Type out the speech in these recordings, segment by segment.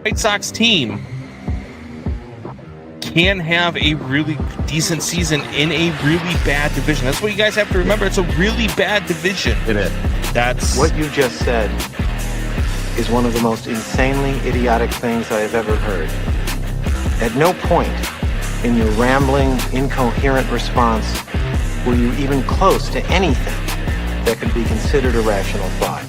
White Sox team can have a really decent season in a really bad division. That's what you guys have to remember. It's a really bad division. It is. That's What you just said is one of the most insanely idiotic things I have ever heard. At no point in your rambling, incoherent response were you even close to anything that could be considered a rational thought.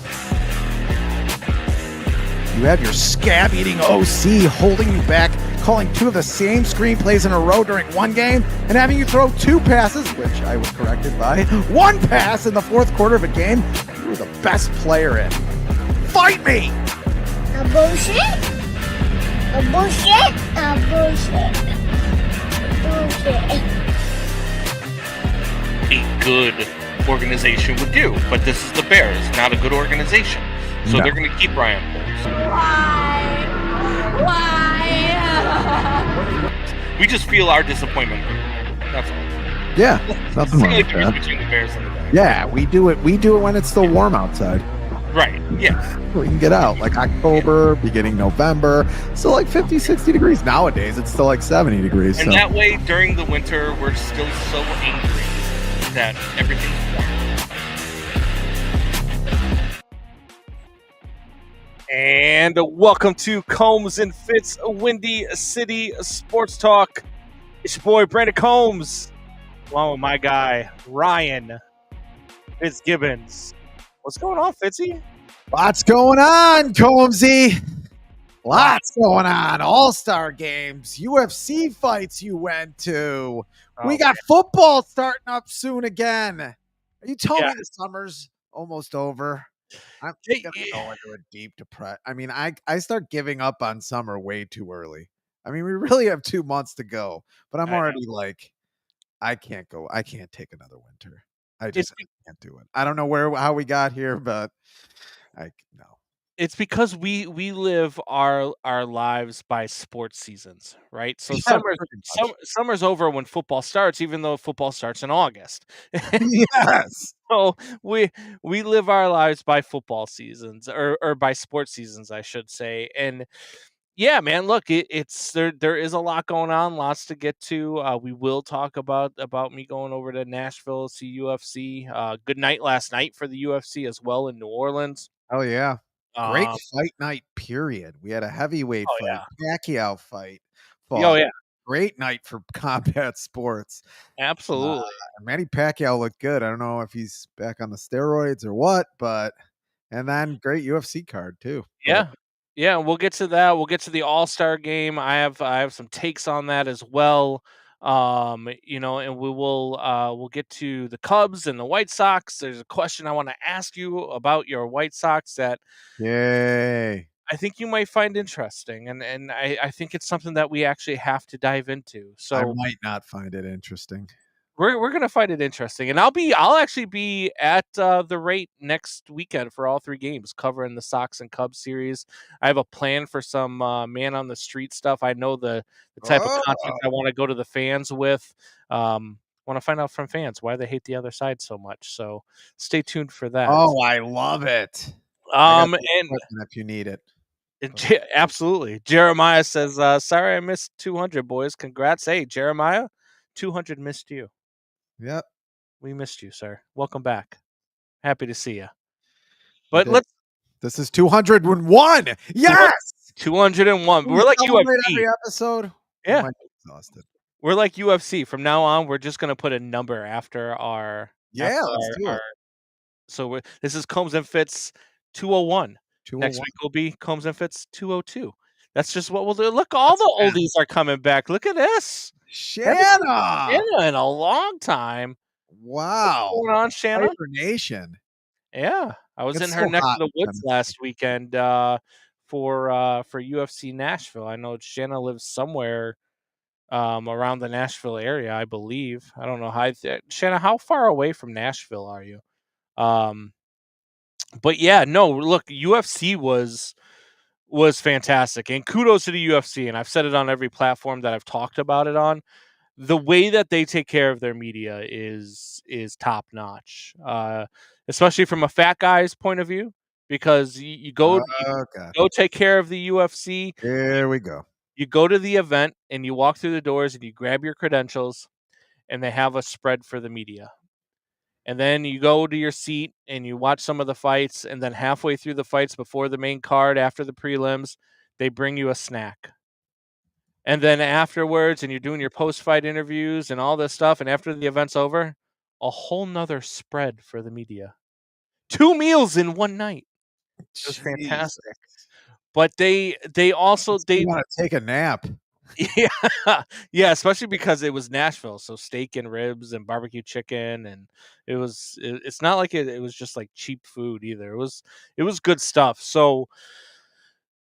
You have your scab-eating OC holding you back, calling two of the same screenplays in a row during one game, and having you throw two passes, which I was corrected by, one pass in the fourth quarter of a game you were the best player in. Fight me! A bullshit? A bullshit? A bullshit. Bullshit. a good organization would do. But this is the Bears, not a good organization. So they're going to keep Ryan Poles. Why? We just feel our disappointment. That's all. Yeah, nothing It's the wrong only with difference that. between the Bears and the Bears. Yeah, we do it. We do it when it's still warm outside. Right, yeah. We can get out like October, beginning November. Still like 50, 60 degrees. Nowadays, it's still like 70 degrees. And that way, during the winter, we're still so angry that everything's warm. And welcome to Combs and Fitz, Windy City Sports Talk. It's your boy, Brandon Combs, along with my guy, Ryan Fitzgibbons. What's going on, Fitzy? Lots going on, Combsy. Lots going on. All-star games, UFC fights you went to. We got football starting up soon again. Are you telling me the summer's almost over? I'm going to go into a deep depression. I mean, I start giving up on summer way too early. I mean, we really have 2 months to go, but I'm already like, I can't go. I can't take another winter. I just can't do it. I don't know how we got here, but no. It's because we live our lives by sports seasons, right? So summer's over when football starts, even though football starts in August. Yes. So we live our lives by football seasons or by sports seasons, I should say. And yeah, man, look, it's there is a lot going on, lots to get to. We will talk about me going over to Nashville to see UFC. Good night last night for the UFC as well in New Orleans. Oh yeah. Great fight night, period. We had a heavyweight fight, Pacquiao fight. Oh yeah. Great night for combat sports. Absolutely. Manny Pacquiao looked good. I don't know if he's back on the steroids or what, but and then great UFC card too. Yeah. Yeah, we'll get to that. We'll get to the All-Star game. I have some takes on that as well. And we'll get to the Cubs and the White Sox. There's a question I want to ask you about your White Sox that Yay. I think you might find interesting, and I think it's something that we actually have to dive into. So I might not find it interesting. We're gonna find it interesting, and I'll actually be at the rate next weekend for all 3 games, covering the Sox and Cubs series. I have a plan for some man on the street stuff. I know the type of content I want to go to the fans with. Want to find out from fans why they hate the other side so much. So stay tuned for that. Oh, I love it. And if you need it. Absolutely. Jeremiah says, sorry I missed 200, boys. Congrats. Hey, Jeremiah, 200 missed you. Yep. We missed you, sir. Welcome back. Happy to see you. But this is 201. Yes. 201. We're like UFC. Every episode. Yeah. I'm exhausted. We're like UFC. From now on, we're just going to put a number after our. Yeah, let's do it. So this is Combs and Fitz 201. 201. Next week will be Combs and Fitz 202. That's just what we'll do. Look, all the oldies are coming back. Look at this. Shanna in a long time. Wow. What's going on, Shanna? Nation. Yeah. I was in her neck of the woods last weekend for UFC Nashville. I know Shanna lives somewhere around the Nashville area, I believe. I don't know how Shanna, how far away from Nashville are you? But yeah, no, look, UFC was fantastic, and kudos to the UFC, and I've said it on every platform that I've talked about it on. The way that they take care of their media is top notch, especially from a fat guy's point of view. because Okay. go take care of the UFC. Here we go. You go to the event and you walk through the doors and you grab your credentials, and they have a spread for the media. And then you go to your seat and you watch some of the fights, and then halfway through the fights before the main card, after the prelims, they bring you a snack. And then afterwards, and you're doing your post-fight interviews and all this stuff, and after the event's over, a whole nother spread for the media. 2 meals in one night. It was Jeez. fantastic. But they also You want to take a nap. yeah. Yeah, especially because it was Nashville, so steak and ribs and barbecue chicken, and it's not like it was just like cheap food either. It was good stuff. So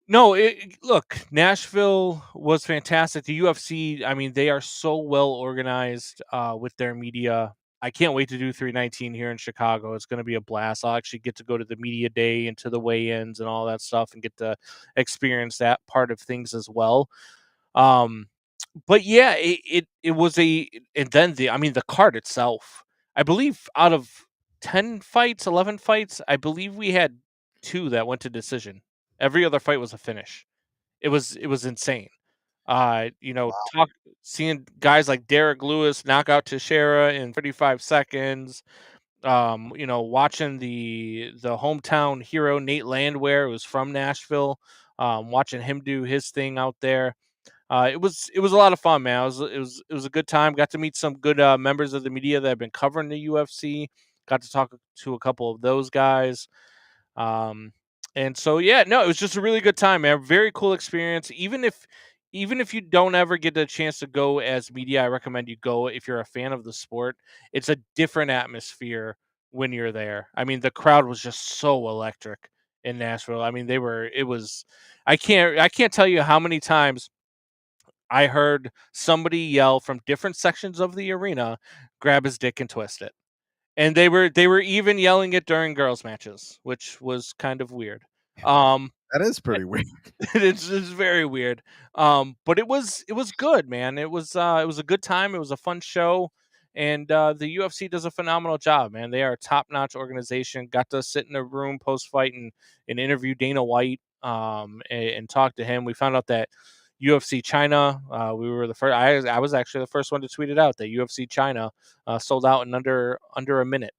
no, look, Nashville was fantastic. The UFC, I mean, they are so well organized with their media. I can't wait to do 319 here in Chicago. It's going to be a blast. I'll actually get to go to the media day and to the weigh-ins and all that stuff and get to experience that part of things as well. Um, but yeah, it was and then the card itself. I believe out of 10 fights, 11 fights, I believe we had 2 that went to decision. Every other fight was a finish. It was insane. Talk seeing guys like Derek Lewis knock out Teixeira in 35 seconds. Watching the hometown hero Nate Landwehr, who was from Nashville, watching him do his thing out there. It was a lot of fun, man. It was a good time. Got to meet some good members of the media that have been covering the UFC. Got to talk to a couple of those guys. And so yeah, no, it was just a really good time, man. Very cool experience. Even if you don't ever get a chance to go as media, I recommend you go if you're a fan of the sport. It's a different atmosphere when you're there. I mean, the crowd was just so electric in Nashville. I mean, I can't tell you how many times I heard somebody yell from different sections of the arena, "Grab his dick and twist it." And they were even yelling it during girls' matches, which was kind of weird. Um, That is pretty weird. it's very weird. But it was good, man. It was a good time. It was a fun show, and the UFC does a phenomenal job, man. They are a top-notch organization. Got to sit in a room post-fight and interview Dana White, and talk to him. We found out that UFC China, we were the first. I was actually the first one to tweet it out that UFC China sold out in under a minute.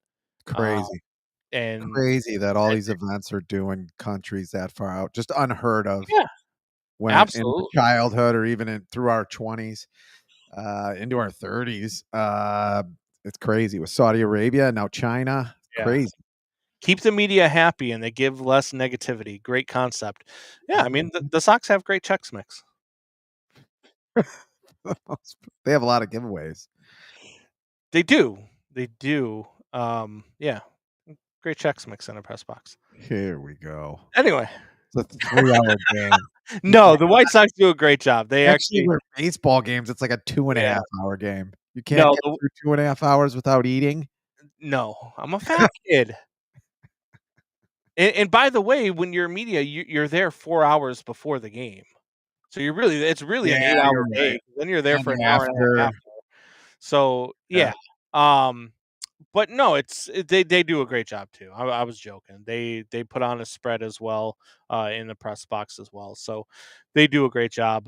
Uh, Crazy. and Crazy that all these events are doing countries that far out. Just unheard of yeah, when in our absolutely. childhood or even through our 20s, into our 30s. It's crazy with Saudi Arabia, now China. Yeah. Crazy. Keep the media happy and they give less negativity. Great concept. Yeah, I mean the Sox have great Chex Mix. They have a lot of giveaways. They do. They do. Yeah. Great Chex Mix in a press box. Here we go. Anyway, It's a 3-hour game. no, the White Sox do a great job. They actually with baseball games, it's like a 2.5-hour game. You can't no, get through 2.5 hours without eating. no. I'm a fat kid. And by the way, when you're media, you're there 4 hours before the game. So it's really an Yeah, 8-hour you're day. right. Then you're there And for an hour and a after, half. So yeah, yeah. Um but no, they do a great job too. I was joking. They put on a spread as well in the press box as well. So they do a great job.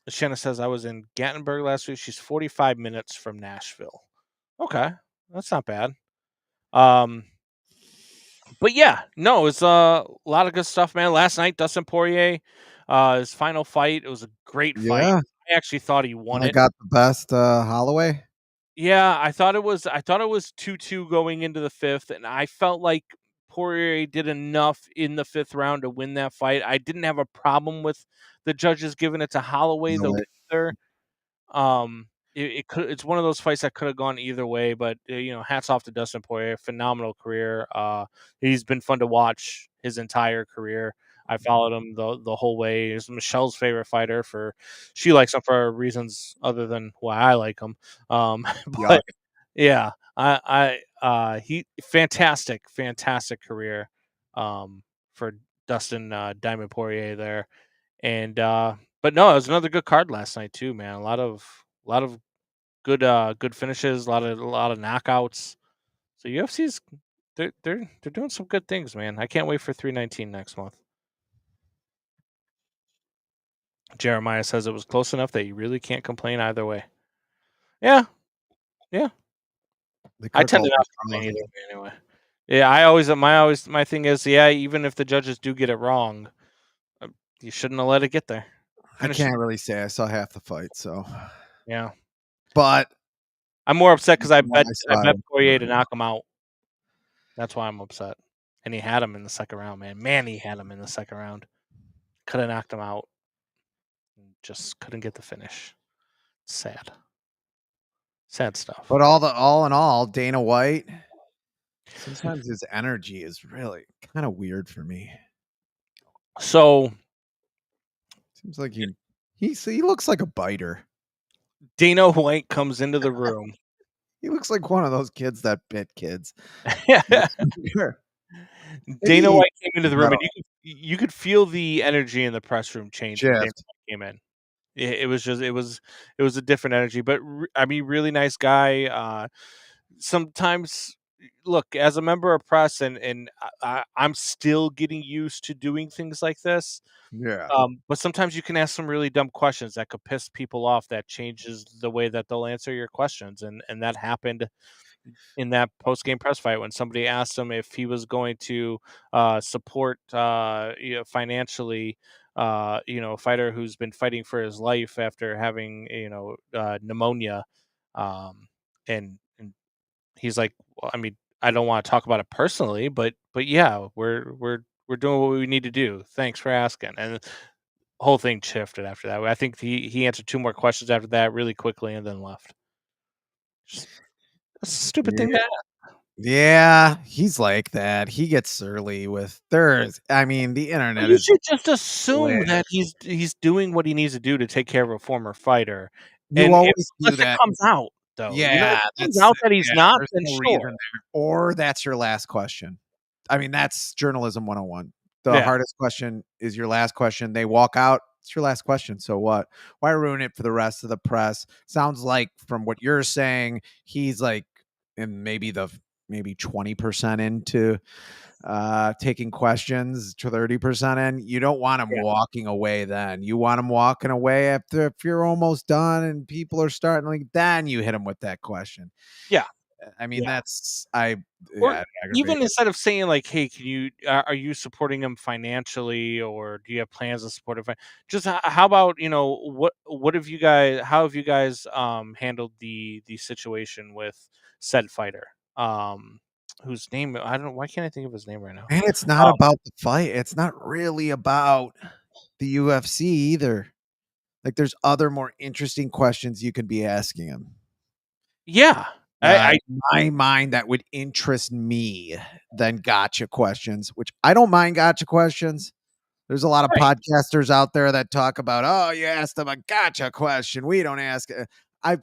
Shanna says I was in Gatlinburg last week. She's 45 minutes from Nashville. Okay. That's not bad. Um but yeah, no, it's a lot of good stuff, man. Last night, Dustin Poirier, his final fight, it was a great fight. yeah. I actually thought he won I it. got the best, Holloway. Yeah, I thought it was 2-2 going into the 5th, and I felt like Poirier did enough in the 5th round to win that fight. I didn't have a problem with the judges giving it to Holloway though Holloway. either. It's one of those fights that could have gone either way, but hats off to Dustin Poirier, phenomenal career. He's been fun to watch his entire career. I followed him the whole way. He's Michelle's favorite fighter she likes him for reasons other than why I like him. Yuck. But yeah, he fantastic career for Dustin Diamond Poirier there. And but no, it was another good card last night too, man. A lot of good finishes, a lot of knockouts. So UFC's they're doing some good things, man. I can't wait for 319 next month. Jeremiah says it was close enough that you really can't complain either way. Yeah, yeah. The I tend to Kirkles are not strong. complain either way anyway. Yeah, my thing is, yeah, even if the judges do get it wrong, you shouldn't have let it get there. I Finish it. can't really say I saw half the fight, so. Yeah, But I'm more upset because I what bet I I saw, bet Poirier to knock him out. That's why I'm upset. And he had him in the second round, man. Man, he had him in the second round. Could have knocked him out. Just couldn't get the finish. Sad. Sad stuff. but all in all, Dana White. Sometimes his energy is really kind of weird for me. So Seems like he looks like a biter. Dana White comes into the room. He looks like one of those kids that bit kids. Dana Maybe White came into the room, metal. and you could feel the energy in the press room change when Dana Shift. White came in. It was just it was a different energy, but I mean, really nice guy. Sometimes, look, as a member of press, and I'm still getting used to doing things like this. Yeah. But sometimes you can ask some really dumb questions that could piss people off. That changes the way that they'll answer your questions, and that happened in that post game press fight when somebody asked him if he was going to support financially. A fighter who's been fighting for his life after having pneumonia, and he's like, well, I mean, I don't want to talk about it personally, but yeah, we're doing what we need to do. Thanks for asking. And the whole thing shifted after that. I think he answered two more questions after that really quickly and then left. Just a stupid thing to ask. Yeah, he's like that. He gets surly with I mean, the internet You is should just assume lit. that he's doing what he needs to do to take care of a former fighter, You and if always do unless it that. comes out, though, if Yeah, it comes out that he's not, there's then no sure. reason there. Or that's your last question. I mean, that's journalism 101. The Yeah. hardest question is your last question. They walk out. It's your last question. So what? Why ruin it for the rest of the press? Sounds like from what you're saying, he's like in maybe 20% into taking questions to 30% in. You don't want him Yeah. walking away then. You want him walking away after if you're almost done and people are starting, like, then you hit him with that question. Yeah. I mean, Yeah. Or it even aggravates. instead of saying like, "Hey, can you are you supporting him financially, or do you have plans to support him?" Just how about what have you guys? How have you guys handled the situation with said fighter? Whose name I don't know. Why can't I think of his name right now? And it's not about the fight. It's not really about the UFC either. Like, there's other more interesting questions you could be asking him. Yeah, I In my mind, that would interest me than gotcha questions, which I don't mind gotcha questions. There's a lot of right. podcasters out there that talk about, oh, you asked them a gotcha question. We don't ask.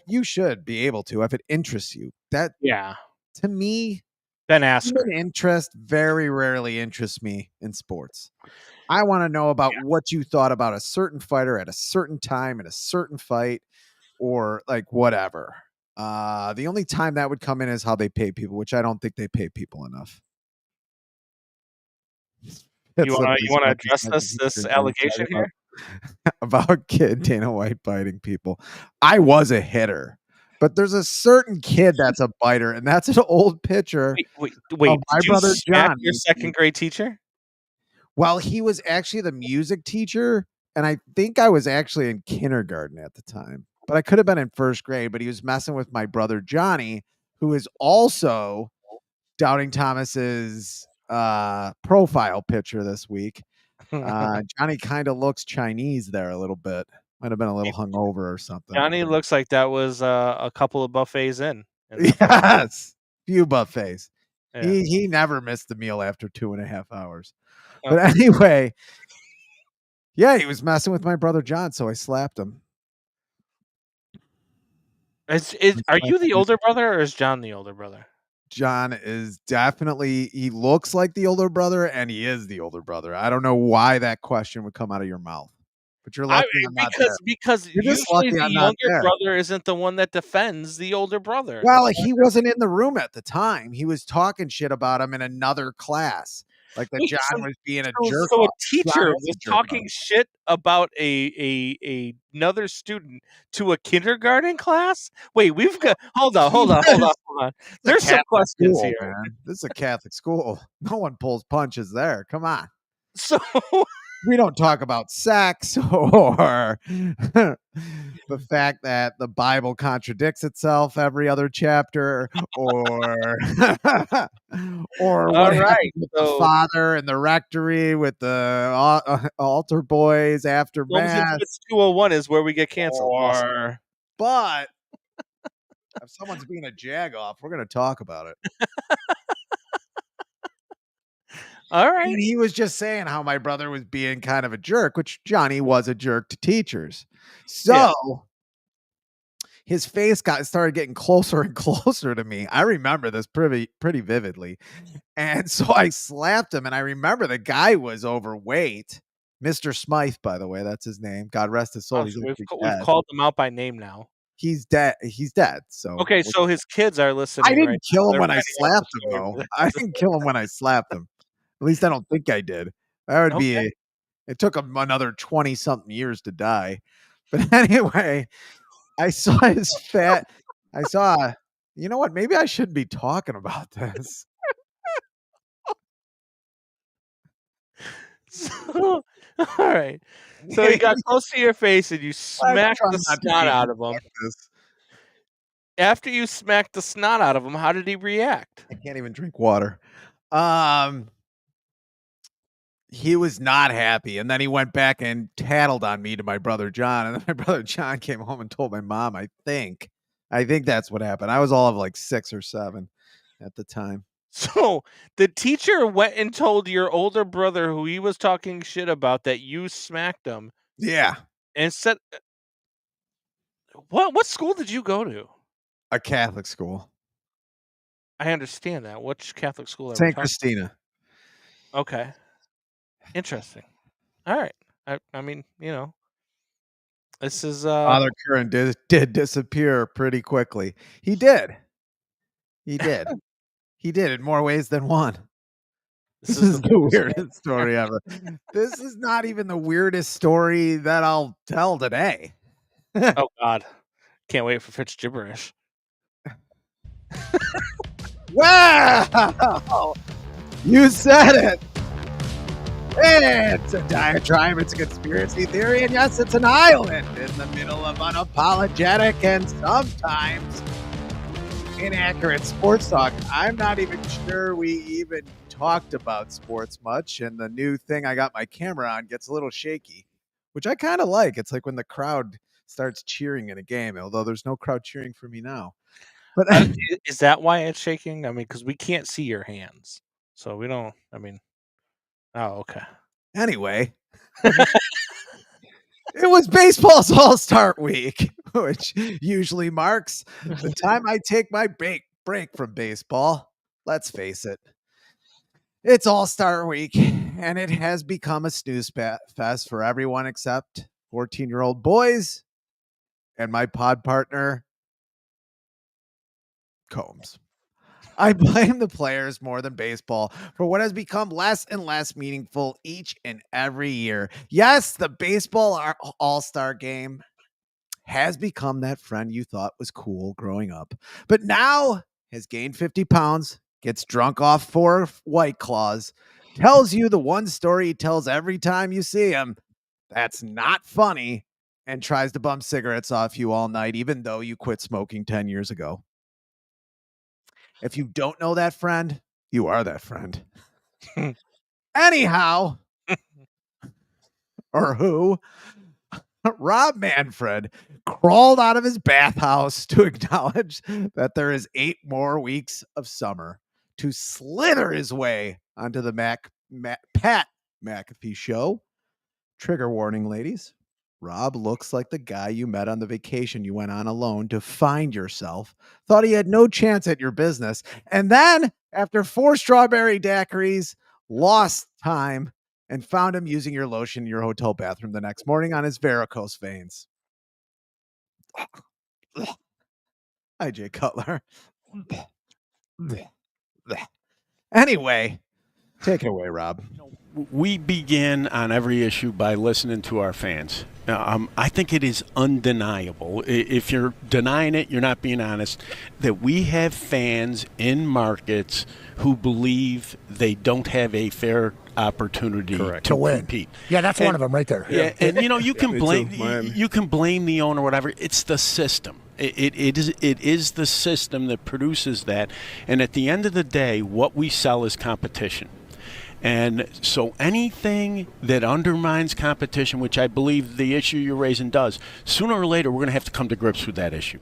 You should be able to if it interests you. That Yeah. to me, Then ask her. human interest very rarely interests me in sports. I want to know about what you thought about a certain fighter at a certain time in a certain fight, or like whatever. The only time that would come in is how they pay people, which I don't think they pay people enough. You wanna address this allegation here? About kid Dana White biting people. I was a hitter, but there's a certain kid that's a biter, and that's an old pitcher. Wait. My Did you brother smack John. your second grade teacher? Well, he was actually the music teacher, and I think I was actually in kindergarten at the time, but I could have been in first grade. But he was messing with my brother Johnny, who is also Doubting Thomas's profile picture this week. Johnny kind of looks Chinese there a little bit. Might have been a little hungover or something. Johnny looks like that was a couple of buffets in. Yes, few buffets. Yeah. He never missed the meal after 2.5 hours. Oh. But anyway, yeah, he was messing with my brother John, so I slapped him. Are you the older brother or is John the older brother? John is definitely, he looks like the older brother and he is the older brother. I don't know why that question would come out of your mouth. But you're lucky I'm not there. Because You're just usually lucky the I'm not younger there. brother isn't the one that defends the older brother. Well, he wasn't in the room at the time. He was talking shit about him in another class. Like that Wait, John was being a so jerk so a off. John teacher was a was jerk talking off. shit about a another student to a kindergarten class? Wait, we've got hold on. It's a There's some Catholic questions school, here. man. This is a Catholic school. No one pulls punches there. Come on. So We don't talk about sex or the fact that the Bible contradicts itself every other chapter, or or all what right. happens with the So father and the rectory with the altar boys after Combs and mass, Fitz 201 is where we get canceled. Awesome. but if someone's being a jagoff, we're going to talk about it. All right. And he was just saying how my brother was being kind of a jerk, which Johnny was a jerk to teachers. So his face started getting closer and closer to me. I remember this pretty vividly. And so I slapped him, and I remember the guy was overweight. Mr. Smythe, by the way, that's his name. God rest his soul. So we've called them out by name now. He's dead. He's dead. So okay, so his kids are listening. I didn't right kill him now. when I slapped him, though. I didn't kill him when I slapped him. At least I don't think I did. That would be. It took him another 20-something years to die. But anyway, I saw his fat. I saw. You know what? Maybe I shouldn't be talking about this. So, all right. So he got close to your face and you smacked the snot out of him. After you smacked the snot out of him, how did he react? I can't even drink water. He was not happy, and then he went back and tattled on me to my brother John, and then my brother John came home and told my mom. I think that's what happened. I was all of like 6 or 7 at the time. So the teacher went and told your older brother, who he was talking shit about, that you smacked him. Yeah. And said, what school did you go to? A Catholic school. I understand that. Which Catholic school? St. Christina. Okay. Interesting. All right. I mean, this is Father Curran did disappear pretty quickly. He did. He did in more ways than one. This is the weirdest story ever. This is not even the weirdest story that I'll tell today. Oh God. Can't wait for Fitz gibberish. Wow! You said it. It's a diatribe, it's a conspiracy theory, and yes, it's an island in the middle of unapologetic and sometimes inaccurate sports talk. I'm not even sure we even talked about sports much, and the new thing I got my camera on gets a little shaky, which I kind of like. It's like when the crowd starts cheering in a game, although there's no crowd cheering for me now. But is that why it's shaking? I mean, because we can't see your hands, so we don't. I mean, oh, okay. Anyway, it was baseball's All-Star Week, which usually marks the time I take my break from baseball. Let's face it, it's All-Star Week, and it has become a snooze fest for everyone except 14-year-old boys and my pod partner, Combs. I blame the players more than baseball for what has become less and less meaningful each and every year. Yes, the baseball all-star game has become that friend you thought was cool growing up, but now has gained 50 pounds, gets drunk off 4 White Claws, tells you the one story he tells every time you see him, that's not funny, and tries to bum cigarettes off you all night, even though you quit smoking 10 years ago. If you don't know that friend, you are that friend. Anyhow, or who, Rob Manfred crawled out of his bathhouse to acknowledge that there is 8 more weeks of summer to slither his way onto the Pat McAfee show. Trigger warning, ladies. Rob looks like the guy you met on the vacation you went on alone to find yourself, thought he had no chance at your business, and then, after 4 strawberry daiquiris, lost time and found him using your lotion in your hotel bathroom the next morning on his varicose veins. Hi, Jay Cutler. Anyway, take it away, Rob. We begin on every issue by listening to our fans. I think it is undeniable. If you're denying it, you're not being honest. That we have fans in markets who believe they don't have a fair opportunity to win. compete. Yeah, that's one of them right there. Yeah, and you can blame you can blame the owner, or whatever. It's the system. It is the system that produces that. And at the end of the day, what we sell is competition. And so anything that undermines competition, which I believe the issue you're raising does, sooner or later, we're going to have to come to grips with that issue.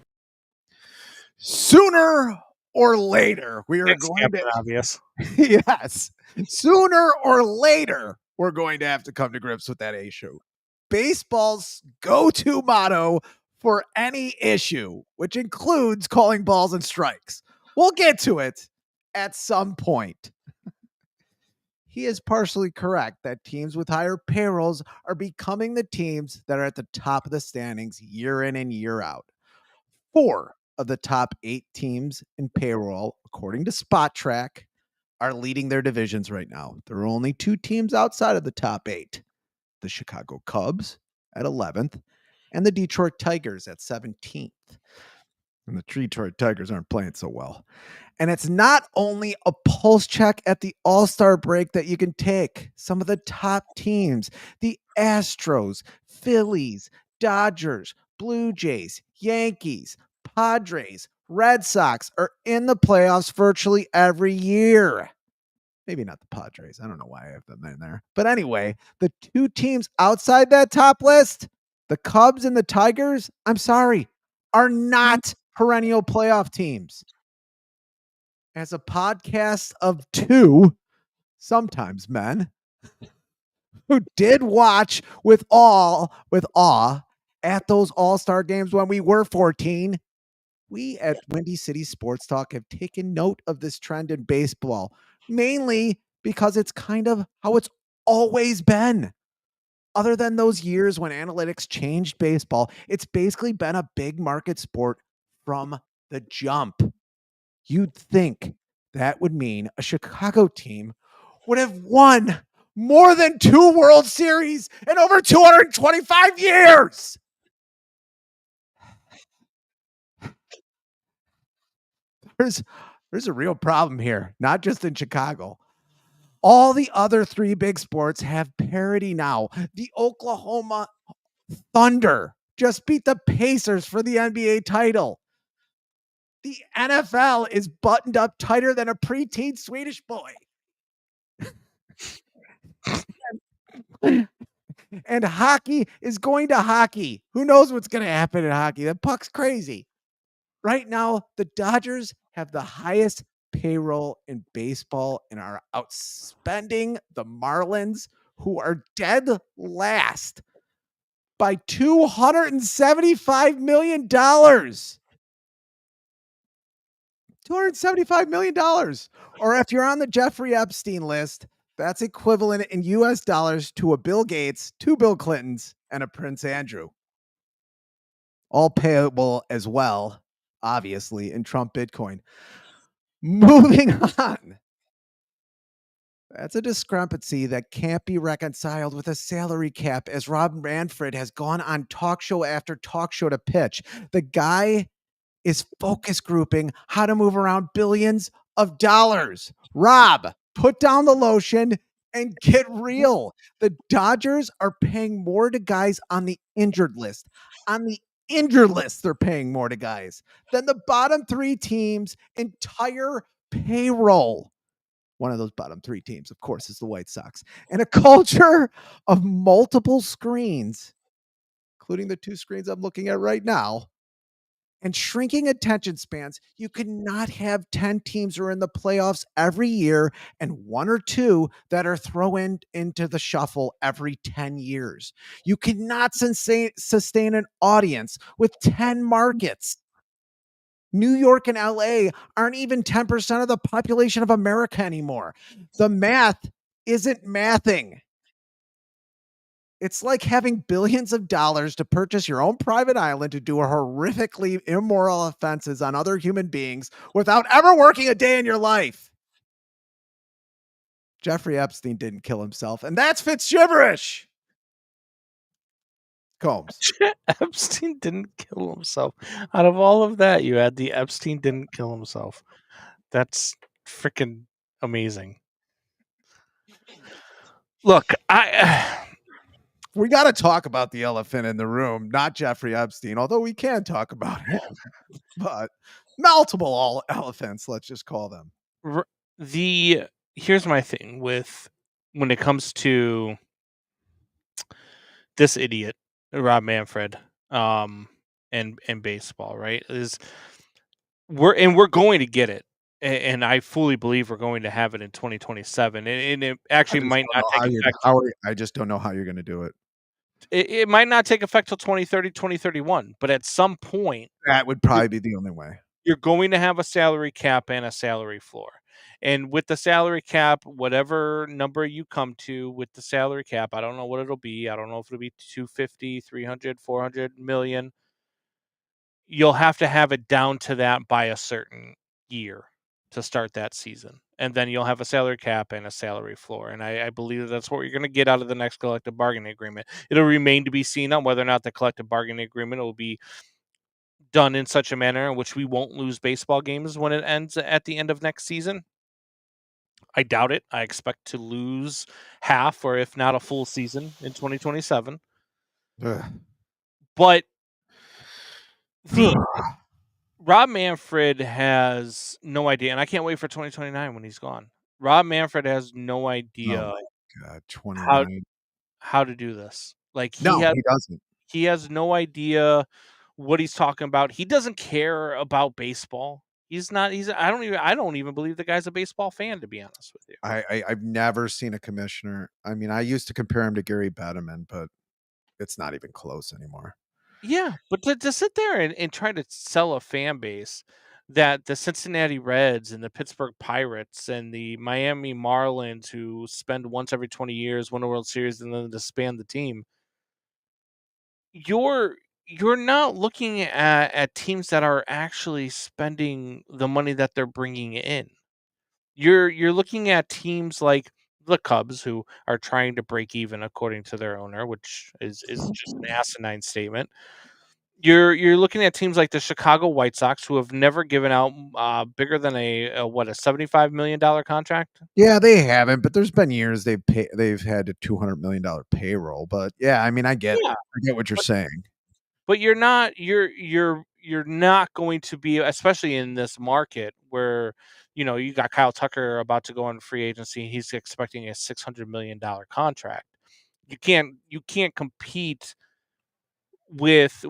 Sooner or later, we are going to... obvious. Yes. Sooner or later, we're going to have to come to grips with that issue. Baseball's go-to motto for any issue, which includes calling balls and strikes. We'll get to it at some point. He is partially correct that teams with higher payrolls are becoming the teams that are at the top of the standings year in and year out. 4 of the top 8 teams in payroll, according to Spot Track, are leading their divisions right now. There are only 2 teams outside of the top 8. The Chicago Cubs at 11th and the Detroit Tigers at 17th. And the Detroit Tigers aren't playing so well. And it's not only a pulse check at the All-Star break that you can take. Some of the top teams, the Astros, Phillies, Dodgers, Blue Jays, Yankees, Padres, Red Sox are in the playoffs virtually every year. Maybe not the Padres. I don't know why I have them in there. But anyway, the 2 teams outside that top list, the Cubs and the Tigers, I'm sorry, are not perennial playoff teams. As a podcast of 2, sometimes men, who did watch with awe at those All-Star games when we were 14, we at Windy City Sports Talk have taken note of this trend in baseball, mainly because it's kind of how it's always been. Other than those years when analytics changed baseball, it's basically been a big market sport from the jump. You'd think that would mean a Chicago team would have won more than 2 World Series in over 225 years. There's a real problem here, not just in Chicago. All the other 3 big sports have parity now. The Oklahoma Thunder just beat the Pacers for the NBA title. The NFL is buttoned up tighter than a preteen Swedish boy. And hockey is going to hockey. Who knows what's going to happen in hockey? The puck's crazy. Right now, the Dodgers have the highest payroll in baseball and are outspending the Marlins, who are dead last, by $275 million. $275 million. Or if you're on the Jeffrey Epstein list, that's equivalent in US dollars to a Bill Gates, 2 Bill Clintons, and a Prince Andrew. All payable as well, obviously, in Trump Bitcoin. Moving on. That's a discrepancy that can't be reconciled with a salary cap, as Rob Manfred has gone on talk show after talk show to pitch. The guy is focus grouping how to move around billions of dollars. Rob, put down the lotion and get real. The Dodgers are paying more to guys on the injured list. On the injured list, they're paying more to guys than the bottom 3 teams' entire payroll. One of those bottom 3 teams, of course, is the White Sox. And a culture of multiple screens, including the 2 screens I'm looking at right now, and shrinking attention spans. You cannot have 10 teams who are in the playoffs every year and 1 or 2 that are thrown into the shuffle every 10 years. You cannot sustain an audience with 10 markets. New York and LA aren't even 10% of the population of America anymore. The math isn't mathing. It's like having billions of dollars to purchase your own private island to do horrifically immoral offenses on other human beings without ever working a day in your life. Jeffrey Epstein didn't kill himself, and that's Fitzgibberish. Combs. Epstein didn't kill himself. Out of all of that, you had the Epstein didn't kill himself. That's freaking amazing. Look, we got to talk about the elephant in the room, not Jeffrey Epstein, although we can talk about him. But multiple elephants, let's just call them. Here's my thing with when it comes to this idiot, Rob Manfred, and baseball, right? We're going to get it. And I fully believe we're going to have it in 2027. And it actually might not take effect. I just don't know how you're going to do it. It might not take effect till 2030, 2031. But at some point, that would probably be the only way. You're going to have a salary cap and a salary floor. And with the salary cap, whatever number you come to with the salary cap, I don't know what it'll be. I don't know if it'll be 250, 300, 400 million. You'll have to have it down to that by a certain year to start that season. And then you'll have a salary cap and a salary floor. And I believe that's what you're going to get out of the next collective bargaining agreement. It'll remain to be seen on whether or not the collective bargaining agreement will be done in such a manner in which we won't lose baseball games when it ends at the end of next season. I doubt it. I expect to lose half or if not a full season in 2027. Ugh. But Rob Manfred has no idea, and I can't wait for 2029 when he's gone. Rob Manfred has no idea how to do this. Like he doesn't. He has no idea what he's talking about. He doesn't care about baseball. I don't even believe the guy's a baseball fan, to be honest with you. I've never seen a commissioner. I mean, I used to compare him to Gary Bettman, but it's not even close anymore. Yeah, but to sit there and try to sell a fan base that the Cincinnati Reds and the Pittsburgh Pirates and the Miami Marlins, who spend once every 20 years, win a World Series, and then disband the team, you're not looking at teams that are actually spending the money that they're bringing in. You're looking at teams like the Cubs, who are trying to break even according to their owner, which is just an asinine statement. You're looking at teams like the Chicago White Sox, who have never given out bigger than a $75 million contract. Yeah, they haven't, but there's been years they've had a $200 million payroll. But yeah, I mean, I get what you're saying. But you're not going to be, especially in this market where you got Kyle Tucker about to go on free agency. He's expecting a $600 million contract. You can't compete with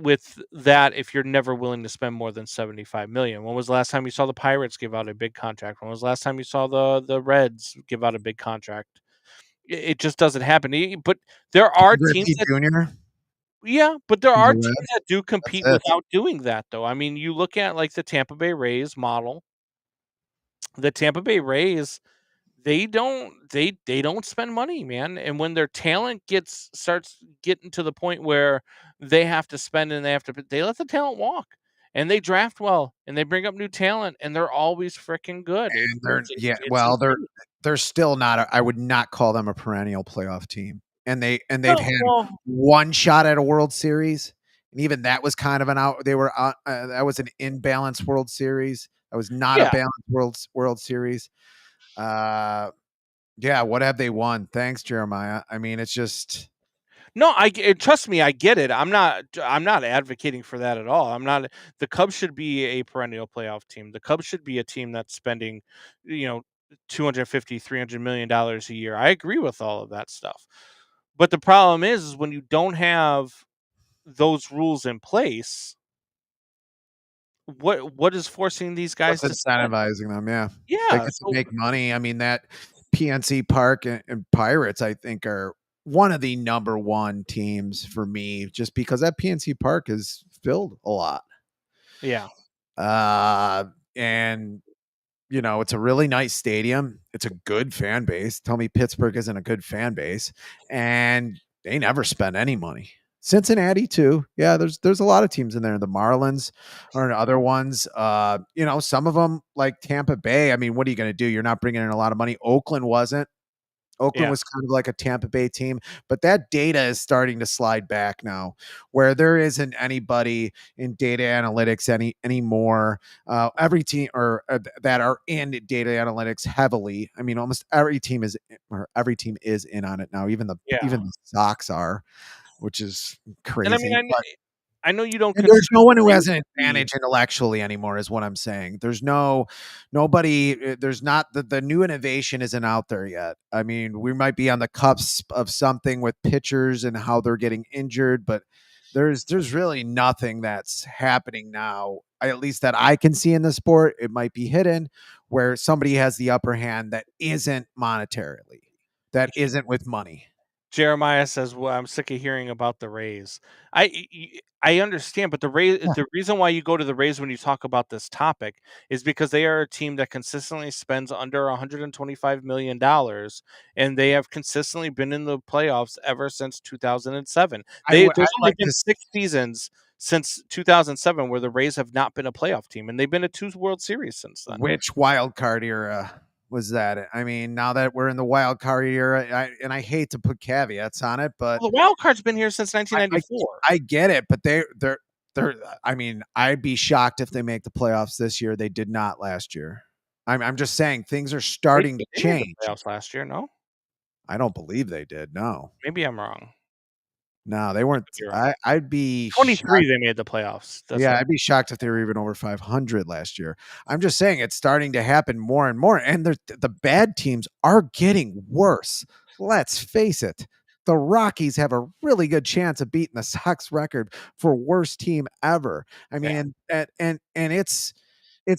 that if you're never willing to spend more than $75 million. When was the last time you saw the Pirates give out a big contract? When was the last time you saw the Reds give out a big contract? It just doesn't happen. But there are teams that, yeah, but there are teams that do compete without doing that, though. I mean, you look at like the Tampa Bay Rays model. The Tampa Bay Rays, they don't spend money, man. And when their talent starts getting to the point where they have to spend and they let the talent walk, and they draft well and they bring up new talent, and they're always freaking good. And they're still not. I would not call them a perennial playoff team. And they've had one shot at a World Series, and even that was kind of an out. They were that was an imbalanced World Series. That was not a balanced World Series. Yeah, what have they won? Thanks, Jeremiah. I mean, it's just no. Trust me, I get it. I'm not advocating for that at all. I'm not. The Cubs should be a perennial playoff team. The Cubs should be a team that's spending, $250, $300 million a year. I agree with all of that stuff. But the problem is when you don't have those rules in place, what is forcing these guys to incentivizing them? Yeah, they get to make money. I mean, that PNC Park and Pirates, I think, are one of the number one teams for me, just because that PNC Park is filled a lot. Yeah, and it's a really nice stadium. It's a good fan base. Tell me Pittsburgh isn't a good fan base. And they never spend any money. Cincinnati too. Yeah, there's a lot of teams in there. The Marlins or other ones. Some of them like Tampa Bay. I mean, what are you going to do? You're not bringing in a lot of money. Oakland wasn't. Oakland Yeah. was kind of like a Tampa Bay team, but that data is starting to slide back now, where there isn't anybody in data analytics anymore. Every team that are in data analytics heavily. I mean, almost every team is in on it now. Even the Sox are, which is And I mean, crazy. But I know you don't and consider there's no one who has an crazy. advantage intellectually anymore, is what I'm saying. There's nobody. There's not the new innovation isn't out there yet. I mean, we might be on the cusp of something with pitchers and how they're getting injured, but there's really nothing that's happening now, at least that I can see in the sport. It might be hidden where somebody has the upper hand that isn't monetarily, that isn't with money. Jeremiah says, "Well, I'm sick of hearing about the Rays." I understand, but the reason why you go to the Rays when you talk about this topic is because they are a team that consistently spends under $125 million, and they have consistently been in the playoffs ever since 2007. I'd There's only like been to 6 seasons since 2007 where the Rays have not been a playoff team, and they've been to 2 World Series since then. Which wild card era was that? I mean, now that we're in the wild card era, I hate to put caveats on it, but Well, the wild card's been here since I, I 1994. I get it, but they're. I mean, I'd be shocked if they make the playoffs this year. They did not last year. I'm just saying things are starting to They made the change. playoffs last year, no? I don't believe they did. No, Maybe I'm wrong. no, they weren't. You're wrong. I'd be shocked. 23, they made the playoffs. That's Yeah, what I'd be shocked if they were even over 500 last year. I'm just saying it's starting to happen more and more, and the bad teams are getting worse. Let's face it. The Rockies have a really good chance of beating the Sox record for worst team ever. I mean, and it's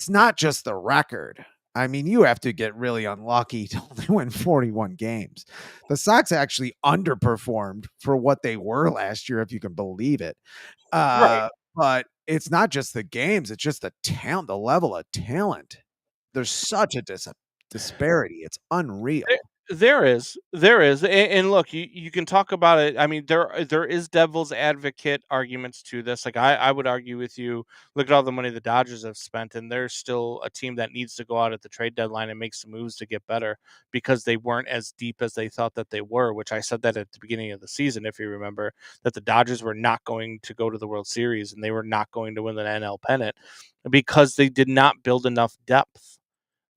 not just the record. I mean, you have to get really unlucky to only win 41 games. The Sox actually underperformed for what they were last year, if you can believe it. right. But it's not just the games, it's just the talent, the level of talent. There's such a disparity. It's unreal. There is, and look, you can talk about it. I mean, there is devil's advocate arguments to this. Like I would argue with you. Look at all the money the Dodgers have spent, and they're still a team that needs to go out at the trade deadline and make some moves to get better because they weren't as deep as they thought that they were. Which I said that at the beginning of the season, if you remember, that the Dodgers were not going to go to the World Series and they were not going to win the NL pennant because they did not build enough depth.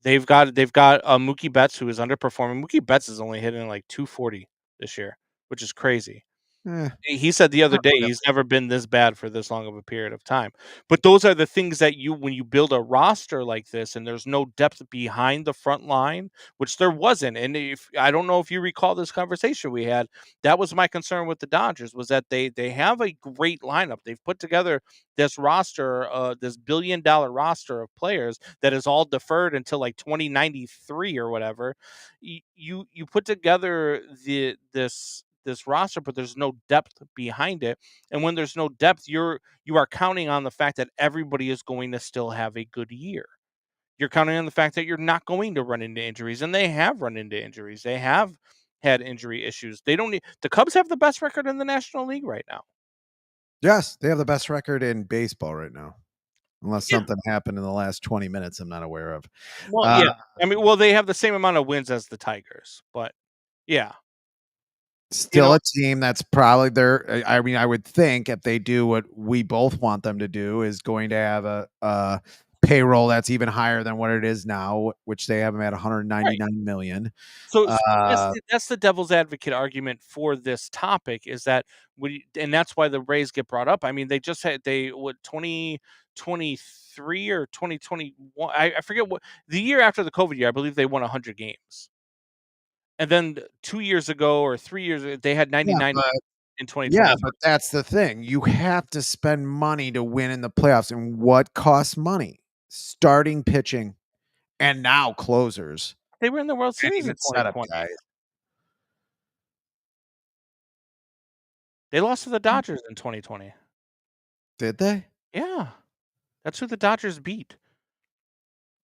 They've got Mookie Betts, who is underperforming. Mookie Betts is only hitting like 240 this year, which is crazy. Eh, He said the other not day really. he's never been this bad for this long of a period of time. But those are the things that when you build a roster like this and there's no depth behind the front line, which there wasn't. And if I don't know if you recall this conversation we had, that was my concern with the Dodgers was that they have a great lineup. They've put together this roster, this $1 billion roster of players that is all deferred until like 2093 or whatever. You put together this roster, but there's no depth behind it. And when there's no depth, you are counting on the fact that everybody is going to still have a good year. You're counting on the fact that you're not going to run into injuries, and they have run into injuries. They have had injury issues. They don't need the Cubs have the best record in the National League right now. Yes, they have the best record in baseball right now. Unless Yeah. something happened in the last 20 minutes I'm not aware of. Well, yeah. I mean, well, they have the same amount of wins as the Tigers, but yeah. Still a team that's probably there. I mean, I would think if they do what we both want them to do, is going to have a payroll that's even higher than what it is now, which they have them at 199 million. So that's the devil's advocate argument for this topic is that and that's why the Rays get brought up. I mean, they just had 2023 or 2021. I forget what the year after the COVID year. I believe they won 100 games, and then 2 years ago or 3 years they had 99 in 2020. Yeah, but that's the thing. You have to spend money to win in the playoffs, and what costs money? Starting pitching, and now closers. They were in the World And Series in even setup 2020. guys. They lost to the Dodgers in 2020. Did they? Yeah, that's who the Dodgers beat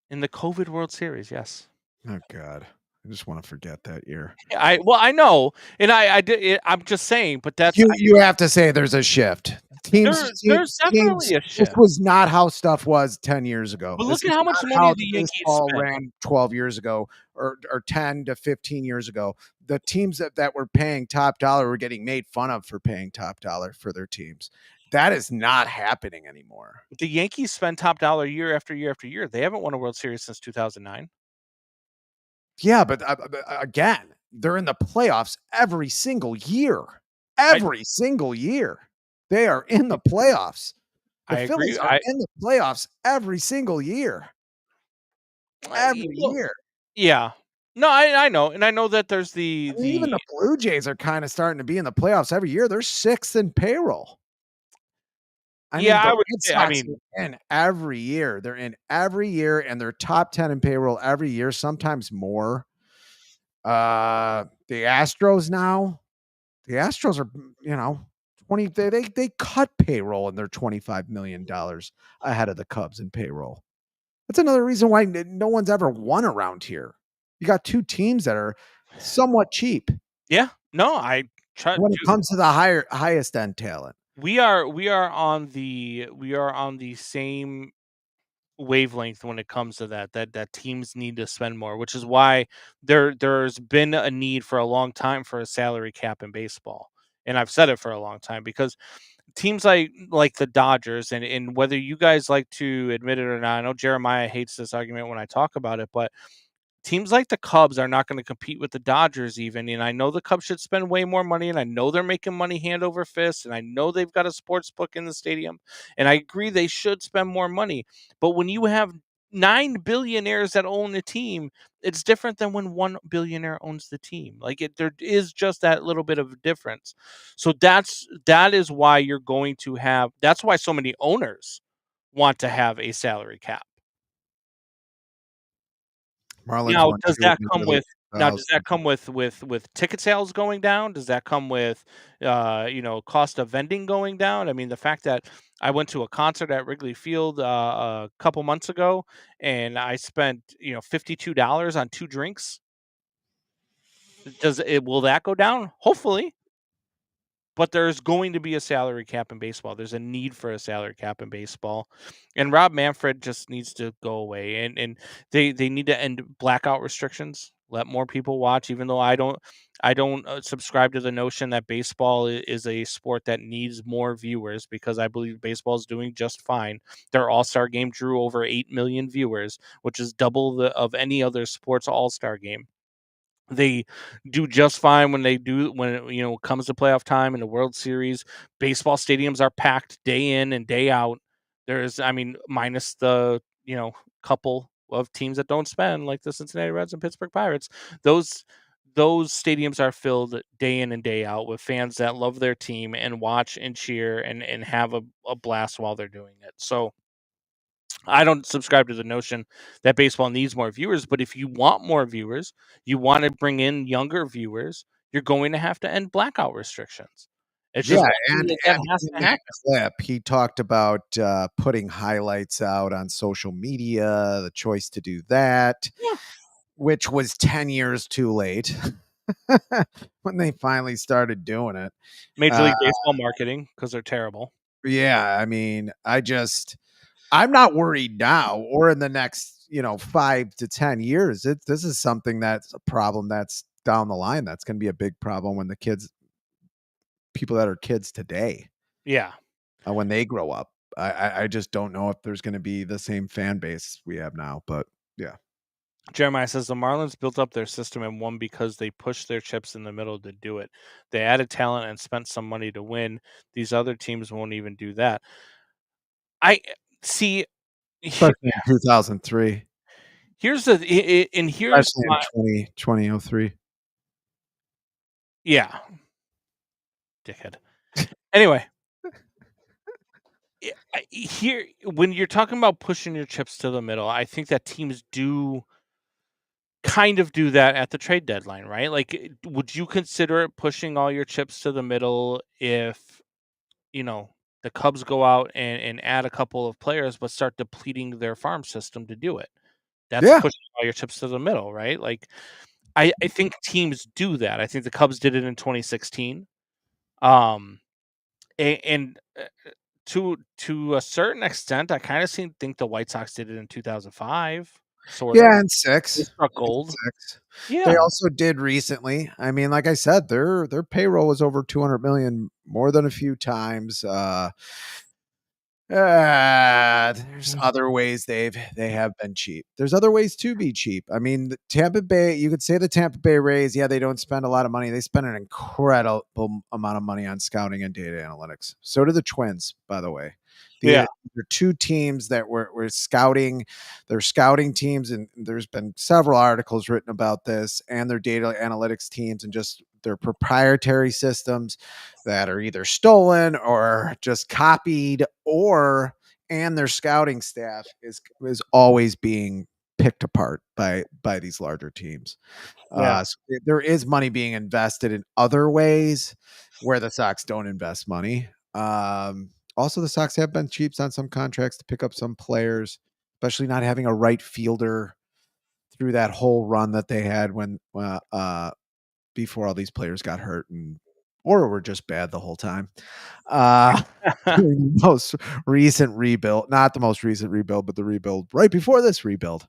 in the COVID World Series. Yes. Oh God. I just want to forget that year. I know, and I did. I'm just saying, but that's You have to say there's a shift. there's definitely a This shift. was not how stuff was 10 years ago. But This look at is how much not money how the the Yankees baseball spent. ran 12 years ago or 10 to 15 years ago. The teams that were paying top dollar were getting made fun of for paying top dollar for their teams. That is not happening anymore. The Yankees spend top dollar year after year after year. They haven't won a World Series since 2009. Yeah, but again, they're in the playoffs every single year. Every single year. They are in the playoffs. The I agree. Phillies are in the playoffs every single year. Every year. Yeah. No, I know, and I know that there's Even the Blue Jays are kind of starting to be in the playoffs every year. They're sixth in payroll. I mean, the Red Sox are in every year. They're in every year, and they're top 10 in payroll every year, sometimes more. The Astros now. The Astros are, 20. They cut payroll, and they're $25 million ahead of the Cubs in payroll. That's another reason why no one's ever won around here. You got two teams that are somewhat cheap. Yeah. No, I try when it comes to the highest end talent. We are on the same wavelength when it comes to that teams need to spend more, which is why there's been a need for a long time for a salary cap in baseball. And I've said it for a long time because teams like the Dodgers, and whether you guys like to admit it or not, I know Jeremiah hates this argument when I talk about it, but teams like the Cubs are not going to compete with the Dodgers even. And I know the Cubs should spend way more money, and I know they're making money hand over fist, and I know they've got a sports book in the stadium, and I agree they should spend more money. But when you have 9 billionaires that own the team, it's different than when 1 billionaire owns the team. There is just that little bit of a difference. So that is why you're going to have, that's why so many owners want to have a salary cap. Now, does that come with ticket sales going down? Does that come with cost of vending going down? I mean, the fact that I went to a concert at Wrigley Field a couple months ago and I spent $52 on 2 drinks. Will that go down? Hopefully. But there's going to be a salary cap in baseball. There's a need for a salary cap in baseball. And Rob Manfred just needs to go away. And they need to end blackout restrictions. Let more people watch, even though I don't subscribe to the notion that baseball is a sport that needs more viewers, because I believe baseball is doing just fine. Their All-Star game drew over 8 million viewers, which is double of any other sports All-Star game. They do just fine when it comes to playoff time in the World Series. Baseball stadiums are packed day in and day out. Minus the couple of teams that don't spend, like the Cincinnati Reds and Pittsburgh Pirates. Those stadiums are filled day in and day out with fans that love their team and watch and cheer and have a blast while they're doing it. So I don't subscribe to the notion that baseball needs more viewers, but if you want more viewers, you want to bring in younger viewers, you're going to have to end blackout restrictions. It's just and in that clip, he talked about putting highlights out on social media, the choice to do that, which was 10 years too late when they finally started doing it. Major League Baseball marketing, because they're terrible. Yeah, I mean, I'm not worried now or in the next, 5 to 10 years. This is something that's a problem that's down the line. That's going to be a big problem when people that are kids today. Yeah. When they grow up. I just don't know if there's going to be the same fan base we have now, but yeah. Jeremiah says the Marlins built up their system and won because they pushed their chips in the middle to do it. They added talent and spent some money to win. These other teams won't even do that. I see. Especially in 2003. Here's 2003. Yeah. Dickhead. Anyway. Here, when you're talking about pushing your chips to the middle, I think that teams do kind of do that at the trade deadline, right? Like, would you consider it pushing all your chips to the middle if, the Cubs go out and add a couple of players, but start depleting their farm system to do it? That's pushing all your chips to the middle, right? Like, I think teams do that. I think the Cubs did it in 2016. And to a certain extent, I kind of think the White Sox did it in 2005, sort of. Yeah, and They 6. struck gold. 6. They Yeah. also did recently. I mean, like I said, their payroll was over 200 million more than a few times. There's other ways they have been cheap. There's other ways to be cheap. I mean, the Tampa Bay, you could say the Tampa Bay Rays, yeah, they don't spend a lot of money. They spend an incredible amount of money on scouting and data analytics. So do the Twins, by the way. Yeah. They're two teams that were scouting. They're scouting teams, and there's been several articles written about this and their data analytics teams and just their proprietary systems that are either stolen or just copied, and their scouting staff is always being picked apart by these larger teams. Yeah. So there is money being invested in other ways where the Sox don't invest money. Also, the Sox have been cheap on some contracts to pick up some players, especially not having a right fielder through that whole run that they had when before all these players got hurt or were just bad the whole time. The most recent rebuild, not the most recent rebuild, but the rebuild right before this rebuild.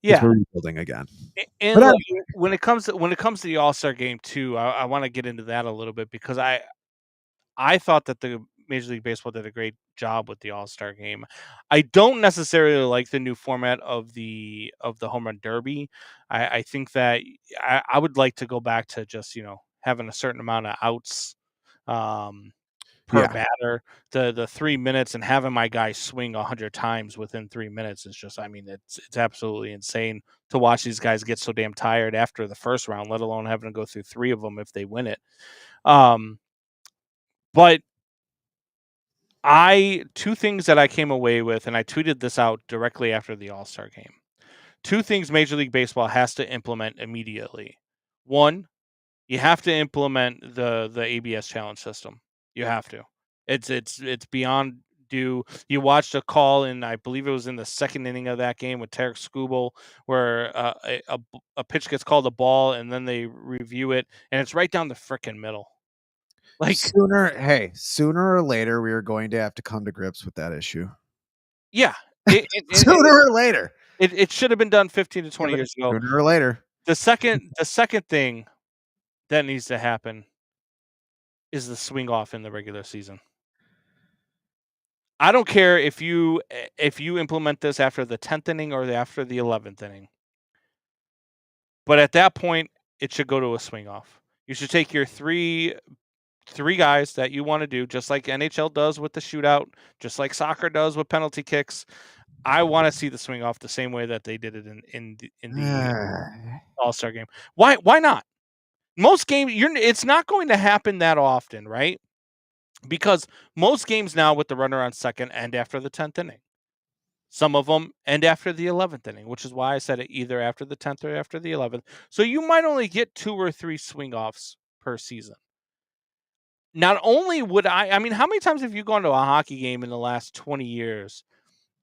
Yeah. We're rebuilding again. And look, when it comes to the All-Star game too, I want to get into that a little bit because I thought that the Major League Baseball did a great job with the All-Star game. I don't necessarily like the new format of the home run derby. I think that I would like to go back to just, having a certain amount of outs per batter. The 3 minutes and having my guy swing 100 times within 3 minutes is just, I mean, it's absolutely insane to watch these guys get so damn tired after the first round, let alone having to go through 3 of them if they win it. But two things that I came away with, and I tweeted this out directly after the All-Star game. 2 things Major League Baseball has to implement immediately. 1, you have to implement the ABS challenge system. You have to. It's beyond due. You watched a call in, I believe it was in the second inning of that game with Tarek Skubal, where a pitch gets called a ball, and then they review it, and it's right down the frickin' middle. Like sooner or later, we are going to have to come to grips with that issue. Yeah, sooner or later. It should have been done 15 to 20 years ago. Sooner or later. The second thing that needs to happen is the swing off in the regular season. I don't care if you implement this after the 10th inning or after the 11th inning. But at that point, it should go to a swing off. You should take your three guys that you want to do, just like NHL does with the shootout, just like soccer does with penalty kicks. I want to see the swing off the same way that they did it in the All-Star game. Why not? Most games, it's not going to happen that often, right? Because most games now with the runner on second end after the 10th inning. Some of them end after the 11th inning, which is why I said it either after the 10th or after the 11th. So you might only get 2 or 3 swing offs per season. Not only would I mean, how many times have you gone to a hockey game in the last 20 years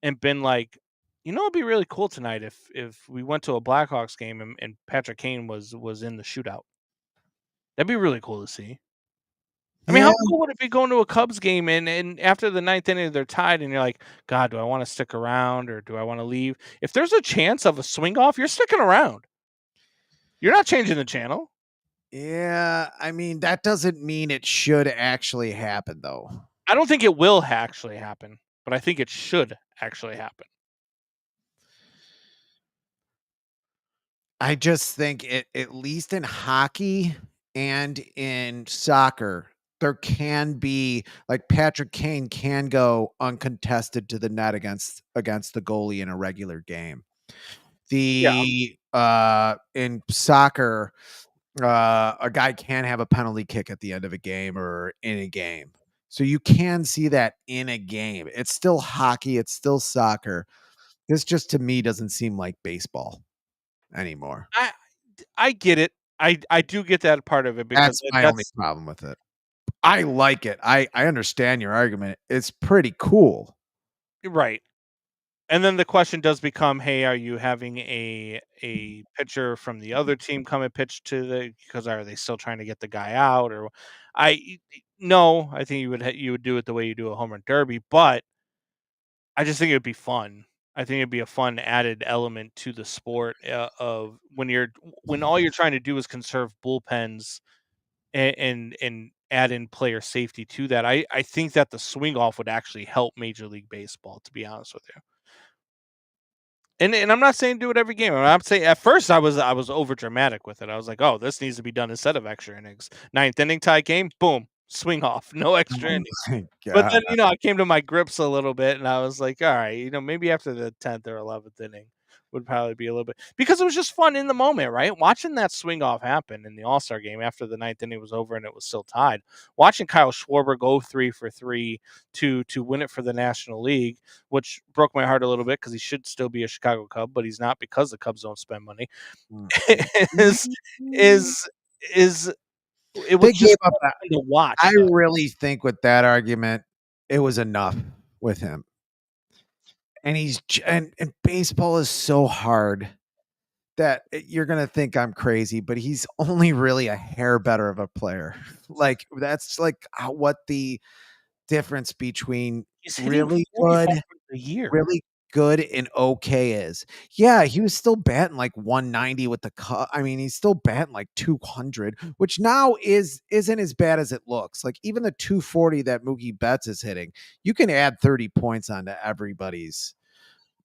and been like, it'd be really cool tonight if we went to a Blackhawks game and Patrick Kane was in the shootout. That'd be really cool to see. I mean, how cool would it be going to a Cubs game and after the 9th inning they're tied and you're like, God, do I want to stick around or do I want to leave? If there's a chance of a swing off, you're sticking around. You're not changing the channel. Yeah, I mean, that doesn't mean it should actually happen, though. I don't think it will actually happen, but I think it should actually happen. I just think at least in hockey and in soccer, there can be, like, Patrick Kane can go uncontested to the net against the goalie in a regular game. In soccer, a guy can have a penalty kick at the end of a game or in a game. So you can see that in a game. It's still hockey. It's still soccer. This just, to me, doesn't seem like baseball anymore. I get it. I do get that part of it because that's my only problem with it. I like it. I understand your argument. It's pretty cool. Right. And then the question does become, hey, are you having a pitcher from the other team come and pitch because are they still trying to get the guy out? Or no, I think you would do it the way you do a home run derby, but I just think it'd be fun. I think it'd be a fun added element to the sport of when all you're trying to do is conserve bullpens and add in player safety to that. I think that the swing off would actually help Major League Baseball, to be honest with you. And I'm not saying do it every game. I'm saying at first I was over dramatic with it. I was like, oh, this needs to be done instead of extra innings. 9th inning tie game, boom, swing off, no extra innings. My But God. then, I came to my grips a little bit and I was like, all right, maybe after the 10th or 11th inning would probably be a little bit, because it was just fun in the moment, right? Watching that swing off happen in the All-Star game after the 9th inning was over and it was still tied. Watching Kyle Schwarber go 3 for 3 to win it for the National League, which broke my heart a little bit because he should still be a Chicago Cub, but he's not because the Cubs don't spend money. is it was They just gave up fun to watch. I really think with that argument, it was enough with him. And and baseball is so hard that you're going to think I'm crazy, but he's only really a hair better of a player. Like that's like what the difference between He's hitting really 40 good, homers a year. really good and okay is. Yeah, he was still batting like 190 with the cut. I mean, he's still batting like 200, which now isn't as bad as it looks. Like even the 240 that Mookie Betts is hitting, you can add 30 points onto everybody's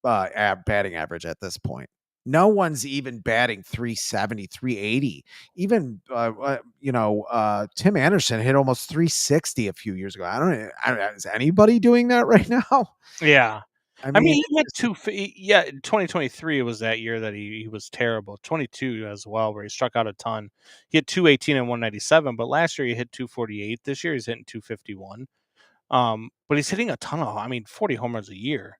batting average at this point. No one's even batting 370, 380. Even Tim Anderson hit almost 360 a few years ago. I don't know. Is anybody doing that right now? Yeah. I mean, he had 2023 was that year that he was terrible. 22 as well, where he struck out a ton. He had 218 and 197, but last year he hit 248. This year he's hitting 251. But he's hitting a ton of 40 homers a year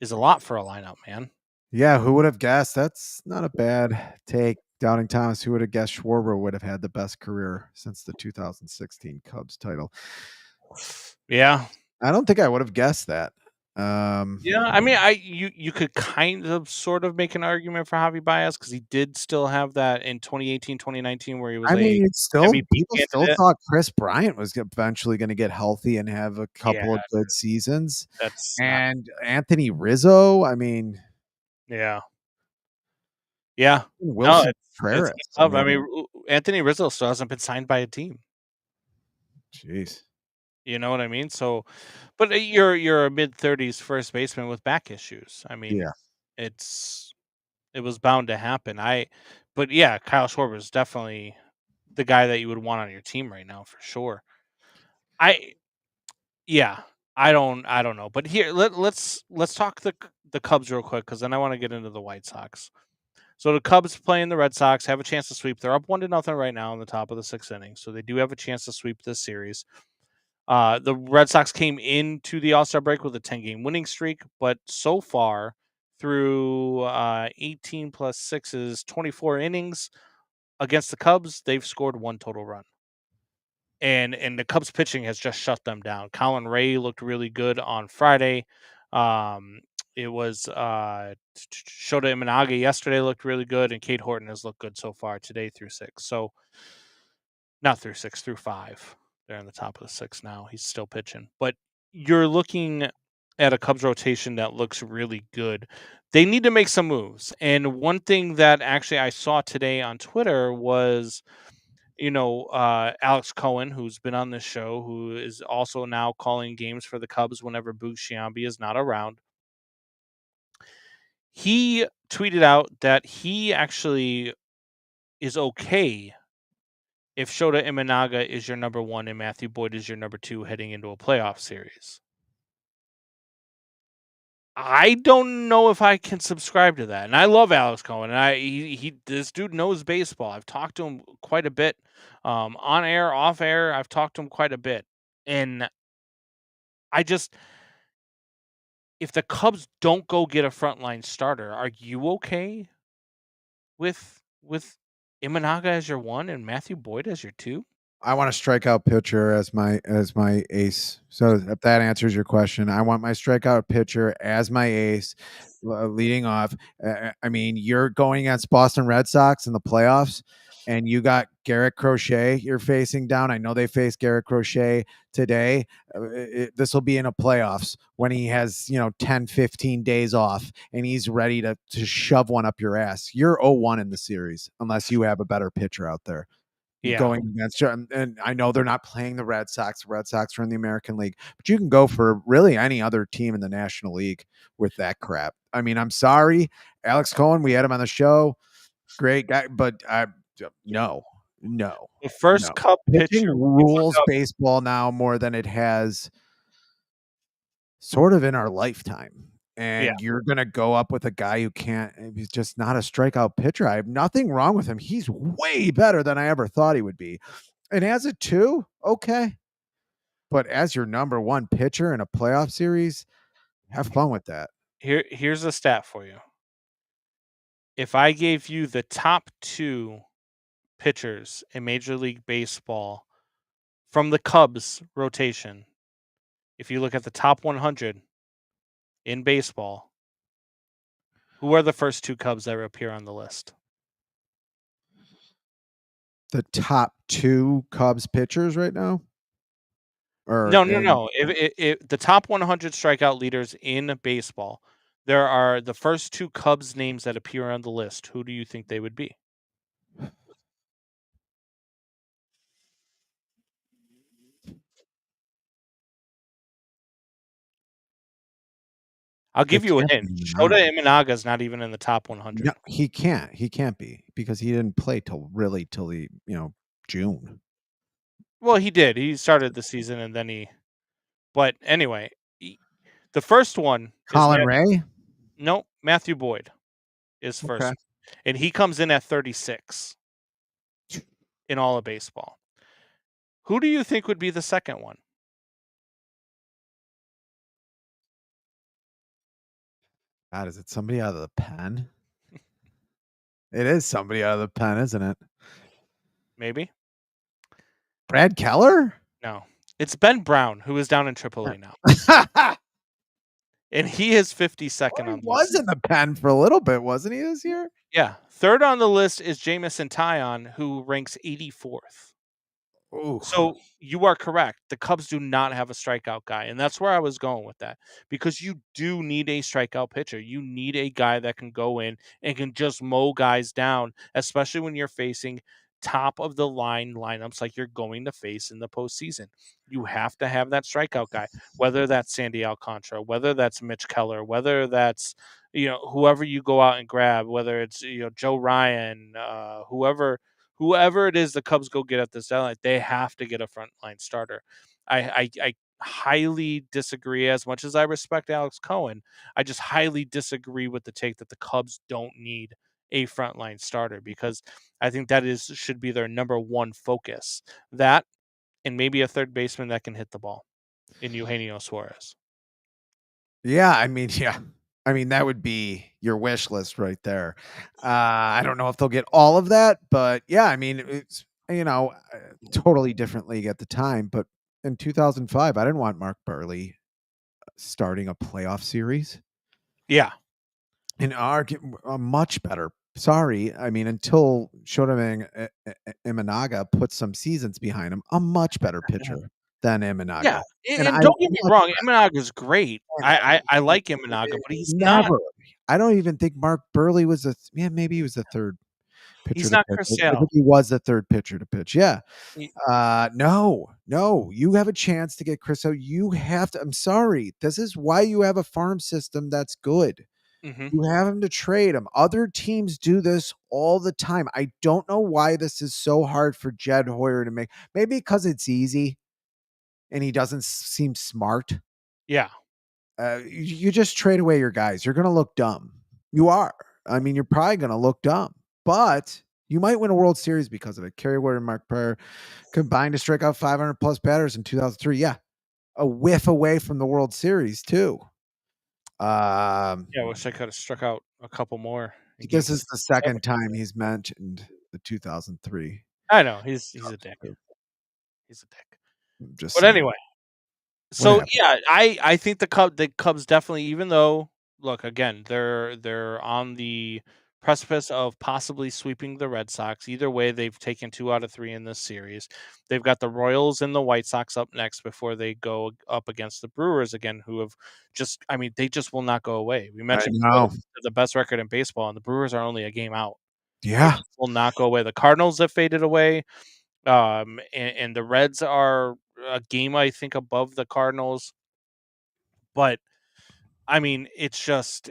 is a lot for a lineup, man. Yeah, who would have guessed? That's not a bad take. Doubting Thomas, who would have guessed Schwarber would have had the best career since the 2016 Cubs title? Yeah. I don't think I would have guessed that. Yeah, you could kind of sort of make an argument for Javi Baez because he did still have that in 2018, 2019 where he was people still candidate. thought Chris Bryant was eventually going to get healthy and have a couple of good seasons. Anthony Rizzo, yeah. Wilson Contreras. Anthony Rizzo still hasn't been signed by a team. Jeez. You know what I mean? So, but you're a mid-30s first baseman with back issues. It was bound to happen. But yeah, Kyle Schwarber is definitely the guy that you would want on your team right now for sure. I don't know. But here, let's talk the Cubs real quick because then I want to get into the White Sox. So the Cubs playing the Red Sox have a chance to sweep. They're up 1-0 right now in the top of the 6th inning, so they do have a chance to sweep this series. The Red Sox came into the All-Star break with a 10-game winning streak, but so far through 18 plus 6 24 innings against the Cubs, they've scored 1 total run. And the Cubs pitching has just shut them down. Colin Ray looked really good on Friday. It was Shota Imanaga yesterday looked really good, and Kate Horton has looked good so far today through 6. So not through 6, through 5. They're in the top of the 6 now. He's still pitching. But you're looking at a Cubs rotation that looks really good. They need to make some moves. And one thing that actually I saw today on Twitter was, Alex Cohen, who's been on this show, who is also now calling games for the Cubs whenever Boog Sciambi is not around. He tweeted out that he actually is okay if Shota Imanaga is your number 1 and Matthew Boyd is your number 2 heading into a playoff series. I don't know if I can subscribe to that. And I love Alex Cohen. And this dude knows baseball. I've talked to him quite a bit. On air, off air, I've talked to him quite a bit. And if the Cubs don't go get a frontline starter, are you okay with Imanaga as your 1 and Matthew Boyd as your 2? I want a strikeout pitcher as my ace. So if that answers your question, I want my strikeout pitcher as my ace, leading off. I mean, you're going against Boston Red Sox in the playoffs, and you got Garrett Crochet you're facing down. I know they faced Garrett Crochet today. This will be in a playoffs when he has 10, 15 days off, and he's ready to shove one up your ass. You're 0-1 in the series unless you have a better pitcher out there. Yeah. Going against, and I know they're not playing the Red Sox. The Red Sox are in the American League, but you can go for really any other team in the National League with that crap. I mean, I'm sorry, Alex Cohen. We had him on the show, great guy, but no. The first Cub Pitching pitcher rules baseball now more than it has sort of in our lifetime. And you're going to go up with a guy who he's just not a strikeout pitcher. I have nothing wrong with him. He's way better than I ever thought he would be. And as a 2, okay. But as your number 1 pitcher in a playoff series, have fun with that. Here's a stat for you. If I gave you the top 2 pitchers in Major League Baseball from the Cubs rotation, if you look at the top 100 in baseball, who are the first 2 Cubs that appear on the list? The top 2 Cubs pitchers right now? No. If the top 100 strikeout leaders in baseball, there are the first 2 Cubs names that appear on the list. Who do you think they would be? I'll give you a hint. Shota Imanaga's not even in the top 100. No, he can't. He can't be because he didn't play till the June. Well, he did. He started the season and then but anyway, the first one Colin Ray? No, Matthew Boyd is first. Okay. And he comes in at 36 in all of baseball. Who do you think would be the second one? God, is it somebody out of the pen? It is somebody out of the pen, isn't it? Maybe. Brad Keller? No. It's Ben Brown, who is down in AAA now. And he is 52nd on the list. He was in the pen for a little bit, wasn't he, this year? Yeah. Third on the list is Jamison Tyon, who ranks 84th. Ooh. So you are correct. The Cubs do not have a strikeout guy. And that's where I was going with that. Because you do need a strikeout pitcher. You need a guy that can go in and can just mow guys down, especially when you're facing top of the line lineups like you're going to face in the postseason. You have to have that strikeout guy, whether that's Sandy Alcantara, whether that's Mitch Keller, whether that's whoever you go out and grab, whether it's Joe Ryan, whoever it is the Cubs go get at this deadline, they have to get a frontline starter. I highly disagree. As much as I respect Alex Cohen, I just highly disagree with the take that the Cubs don't need a frontline starter, because I think that should be their number 1 focus. That and maybe a third baseman that can hit the ball in Eugenio Suarez. Yeah, I mean, that would be your wish list right there. I don't know if they'll get all of that, but yeah, I mean, it's, totally different league at the time. But in 2005, I didn't want Mark Burley starting a playoff series. Yeah. And a much better. Sorry. I mean, until Shota Imanaga put some seasons behind him, a much better pitcher than Imanaga. Yeah, and don't get me wrong, Imanaga's great. I like Imanaga, but he's not. I don't even think Mark Burley was maybe he was the third pitcher. He's not Chris Sale. I think he was the third pitcher to pitch. Yeah. No, you have a chance to get Chris Sale. You have to. I'm sorry. This is why you have a farm system that's good. Mm-hmm. You have him to trade him. Other teams do this all the time. I don't know why this is so hard for Jed Hoyer to make. Maybe because it's easy and he doesn't seem smart. Yeah. You just trade away your guys. You're going to look dumb. You are. I mean, you're probably going to look dumb, but you might win a World Series because of it. Kerry Wood and Mark Pryor combined to strike out 500 plus batters in 2003. Yeah. A whiff away from the World Series too. I wish I could have struck out a couple more. This is the second time he's mentioned the 2003. I know he's a dick. He's a dick. Just But saying. anyway, What so happened? yeah, I think the Cubs definitely, even though look again, they're on the precipice of possibly sweeping the Red Sox. Either way, they've taken 2 out of 3 in this series. They've got the Royals and the White Sox up next before they go up against the Brewers again, who have just, I mean, they just will not go away. We I mentioned before know. the best record in baseball, and the Brewers are only a game out. They Yeah. just will not go away. The Cardinals have faded away. And the Reds are a game, I think, above the Cardinals. But I mean, it's just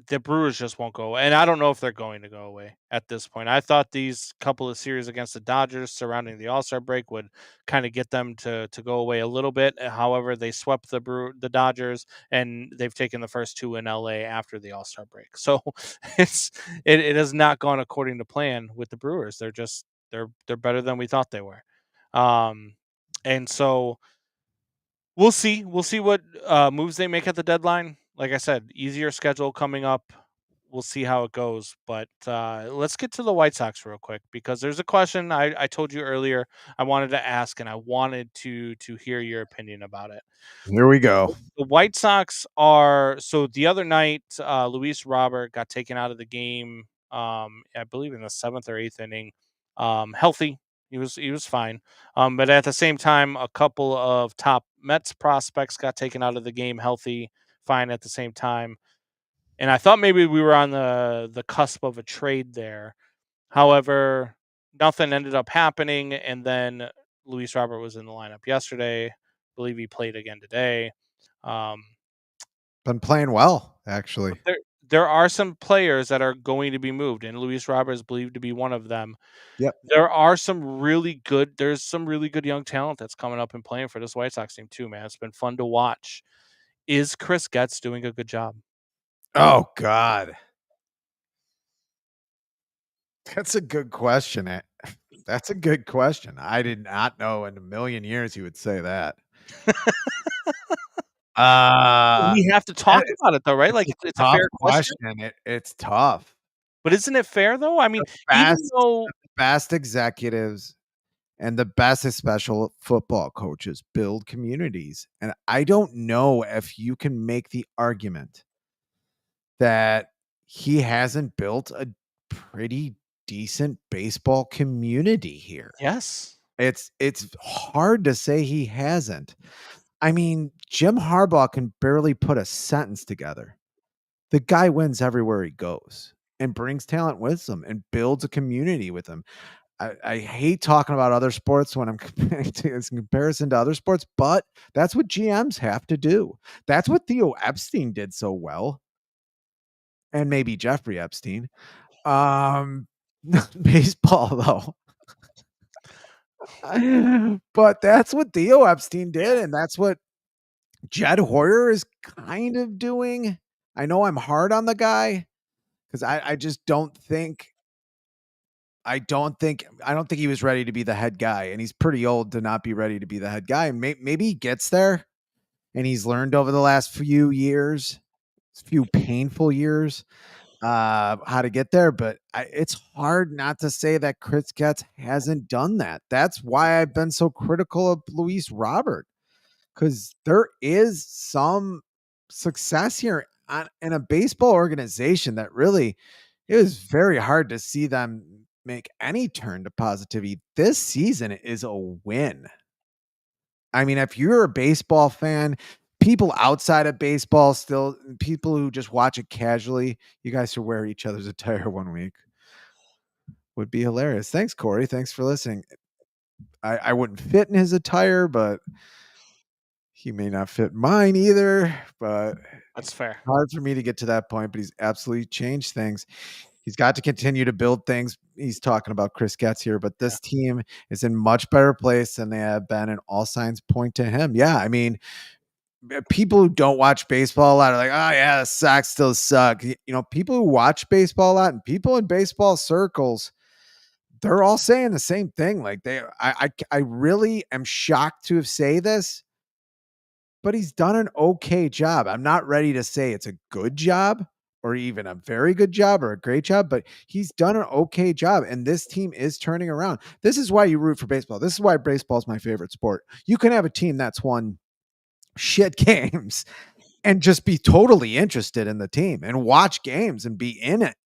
the Brewers just won't go away. And I don't know if they're going to go away at this point. I thought these couple of series against the Dodgers surrounding the All-Star break would kind of get them to go away a little bit. However, they swept the Dodgers, and they've taken the first 2 in LA after the All-Star break. So it has not gone according to plan with the Brewers. They're better than we thought they were. And so we'll see. We'll see what moves they make at the deadline. Like I said, easier schedule coming up. We'll see how it goes. But let's get to the White Sox real quick, because there's a question I told you earlier I wanted to ask, and I wanted to hear your opinion about it. Here we go. The White Sox are, so the other night, Luis Robert got taken out of the game. I believe in the 7th or 8th inning. Healthy, he was fine. But at the same time, a couple of top Mets prospects got taken out of the game, healthy, fine at the same time. And I thought maybe we were on the cusp of a trade there. However, nothing ended up happening, and then Luis Robert was in the lineup yesterday. I believe he played again today. Um, Been playing well, actually. there are some players that are going to be moved, and Luis Robert is believed to be one of them. Yep. There's some really good young talent that's coming up and playing for this White Sox team too, man. It's been fun to watch. Is Chris Getz doing a good job? Oh God. That's a good question. That's a good question. I did not know in a million years he would say that. We have to talk about it though, right? Like it's a Tough fair question. question. It's tough. But isn't it fair though? I mean, The even best, though the best executives and the best special football coaches build communities. And I don't know if you can make the argument that he hasn't built a pretty decent baseball community here. yes. It's hard to say he hasn't. I mean, Jim Harbaugh can barely put a sentence together. The guy wins everywhere he goes and brings talent with him and builds a community with him. I hate talking about other sports when I'm comparing to, in comparison to other sports, but that's what GMs have to do. That's what Theo Epstein did so well. And maybe Jeffrey Epstein. Baseball though. But that's what Theo Epstein did, and that's what Jed Hoyer is kind of doing. I know I'm hard on the guy because I just don't think I don't think he was ready to be the head guy, and he's pretty old to not be ready to be the head guy. Maybe he gets there, and he's learned over the last few years, few painful years, how to get there. But it's hard not to say that Chris Getz hasn't done that. That's why I've been so critical of Luis Robert, because there is some success here in a baseball organization that really, it was very hard to see them make any turn to positivity. This season is a win. I mean, if you're a baseball fan, people outside of baseball, still people who just watch it casually, you guys should wear each other's attire one week. Would be hilarious. Thanks, Corey. Thanks for listening. I wouldn't fit in his attire, but he may not fit mine either. But That's fair. hard for me to get to that point, but he's absolutely changed things. He's got to continue to build things. He's talking about Chris Getz here, but this team is in much better place than they have been, and all signs point to him. Yeah, I mean, people who don't watch baseball a lot are like, oh yeah, the Sox still suck. You know, people who watch baseball a lot and people in baseball circles, they're all saying the same thing. Like I really am shocked to say this, but he's done an okay job. I'm not ready to say it's a good job or even a very good job or a great job, but he's done an okay job. And this team is turning around. This is why you root for baseball. This is why baseball is my favorite sport. You can have a team that's won shit games and just be totally interested in the team and watch games and be in it.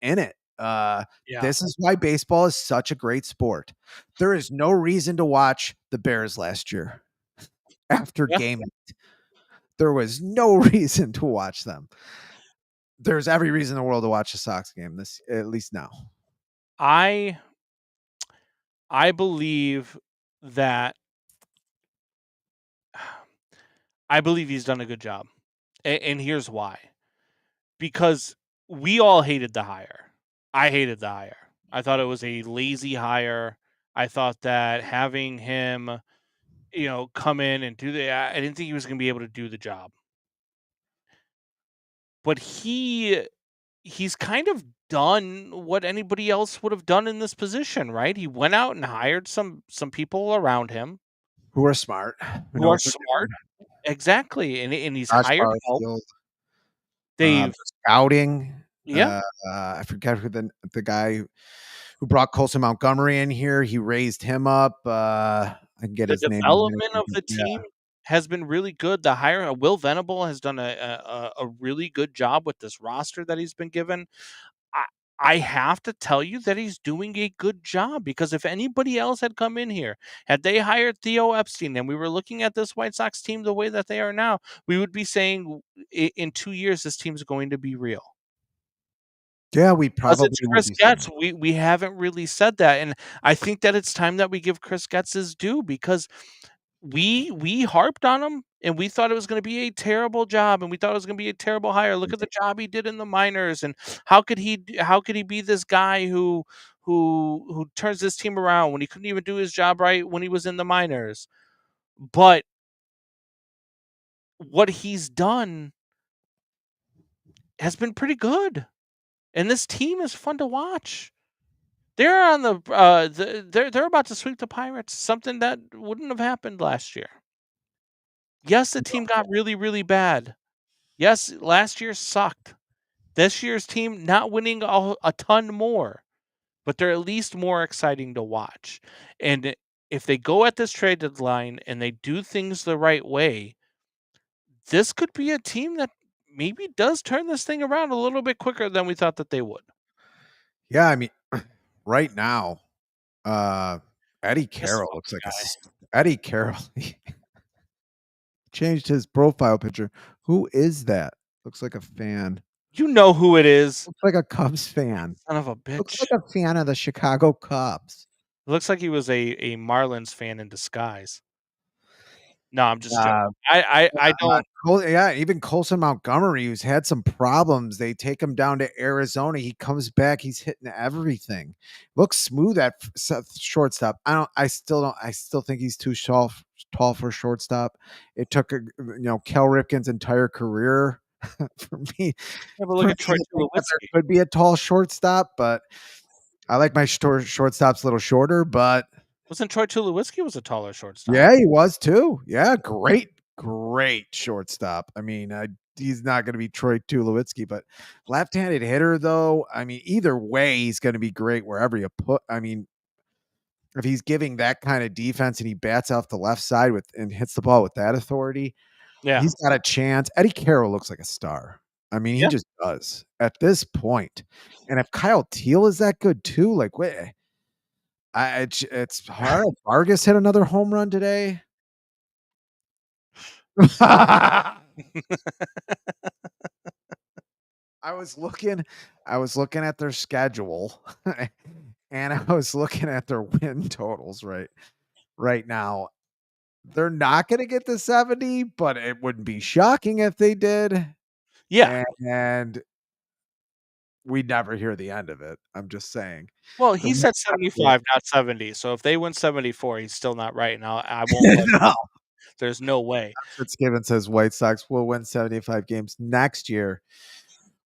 This is why baseball is such a great sport. There is no reason to watch the Bears last year after game 8. There was no reason to watch them. There's every reason in the world to watch the Sox game, this at least now. I believe that I believe he's done a good job. And here's why. Because we all hated the hire. I hated the hire. I thought it was a lazy hire. I thought that having him, come in and do I didn't think he was going to be able to do the job. But he's kind of done what anybody else would have done in this position, right? He went out and hired some people around him who are smart. Who are smart. Exactly. And he's Josh hired help. They've scouting. Yeah. I forget who the guy who brought Colson Montgomery in here. He raised him up. I can get his name. The development of the team has been really good. The hire Will Venable has done a really good job with this roster that he's been given. I have to tell you that he's doing a good job, because if anybody else had come in here, had they hired Theo Epstein and we were looking at this White Sox team the way that they are now, we would be saying in 2 years this team's going to be real. Yeah, we probably it's Chris Getz. We haven't really said that, and I think that it's time that we give Chris Getz his due, because we harped on him and we thought it was going to be a terrible job and we thought it was going to be a terrible hire. Look at the job he did in the minors, and how could he be this guy who turns this team around when he couldn't even do his job right when he was in the minors. But what he's done has been pretty good, and this team is fun to watch. They're on they're about to sweep the Pirates, something that wouldn't have happened last year. Yes, the team got really, really bad. Yes, last year sucked. This year's team not winning a ton more, but they're at least more exciting to watch. And if they go at this trade deadline and they do things the right way, this could be a team that maybe does turn this thing around a little bit quicker than we thought that they would. Yeah, I mean, right now, Eddie Carroll looks like Eddie Carroll. Changed his profile picture. Who is that? Looks like a fan. You know who it is. Looks like a Cubs fan. Son of a bitch. Looks like a fan of the Chicago Cubs. Looks like he was a Marlins fan in disguise. No, I'm just joking. I don't. Even Colson Montgomery, who's had some problems, they take him down to Arizona. He comes back. He's hitting everything. Looks smooth at shortstop. I still think he's too tall for shortstop. It took Cal Ripken's entire career for me. Look at Troy Tulowitzki. There could be a tall shortstop, but I like my shortstops a little shorter. But wasn't Troy Tulowitzki was a taller shortstop? Yeah, he was too. Yeah, great shortstop. I mean, he's not going to be Troy Tulowitzki, but left-handed hitter though. I mean, either way, he's going to be great wherever you put. I mean, if he's giving that kind of defense and he bats off the left side and hits the ball with that authority, he's got a chance. Eddie Carroll looks like a star. I mean, he just does at this point. And if Kyle Teal is that good too, like wait. It's hard. Vargas hit another home run today. I was looking at their schedule and I was looking at their win totals right now. They're not going to get to 70, but it wouldn't be shocking if they did. Yeah. And we'd never hear the end of it. I'm just saying. Well, he said 75, not 70. So if they win 74, he's still not right. Now I won't. No. There's no way. Fitzgibbon says White Sox will win 75 games next year,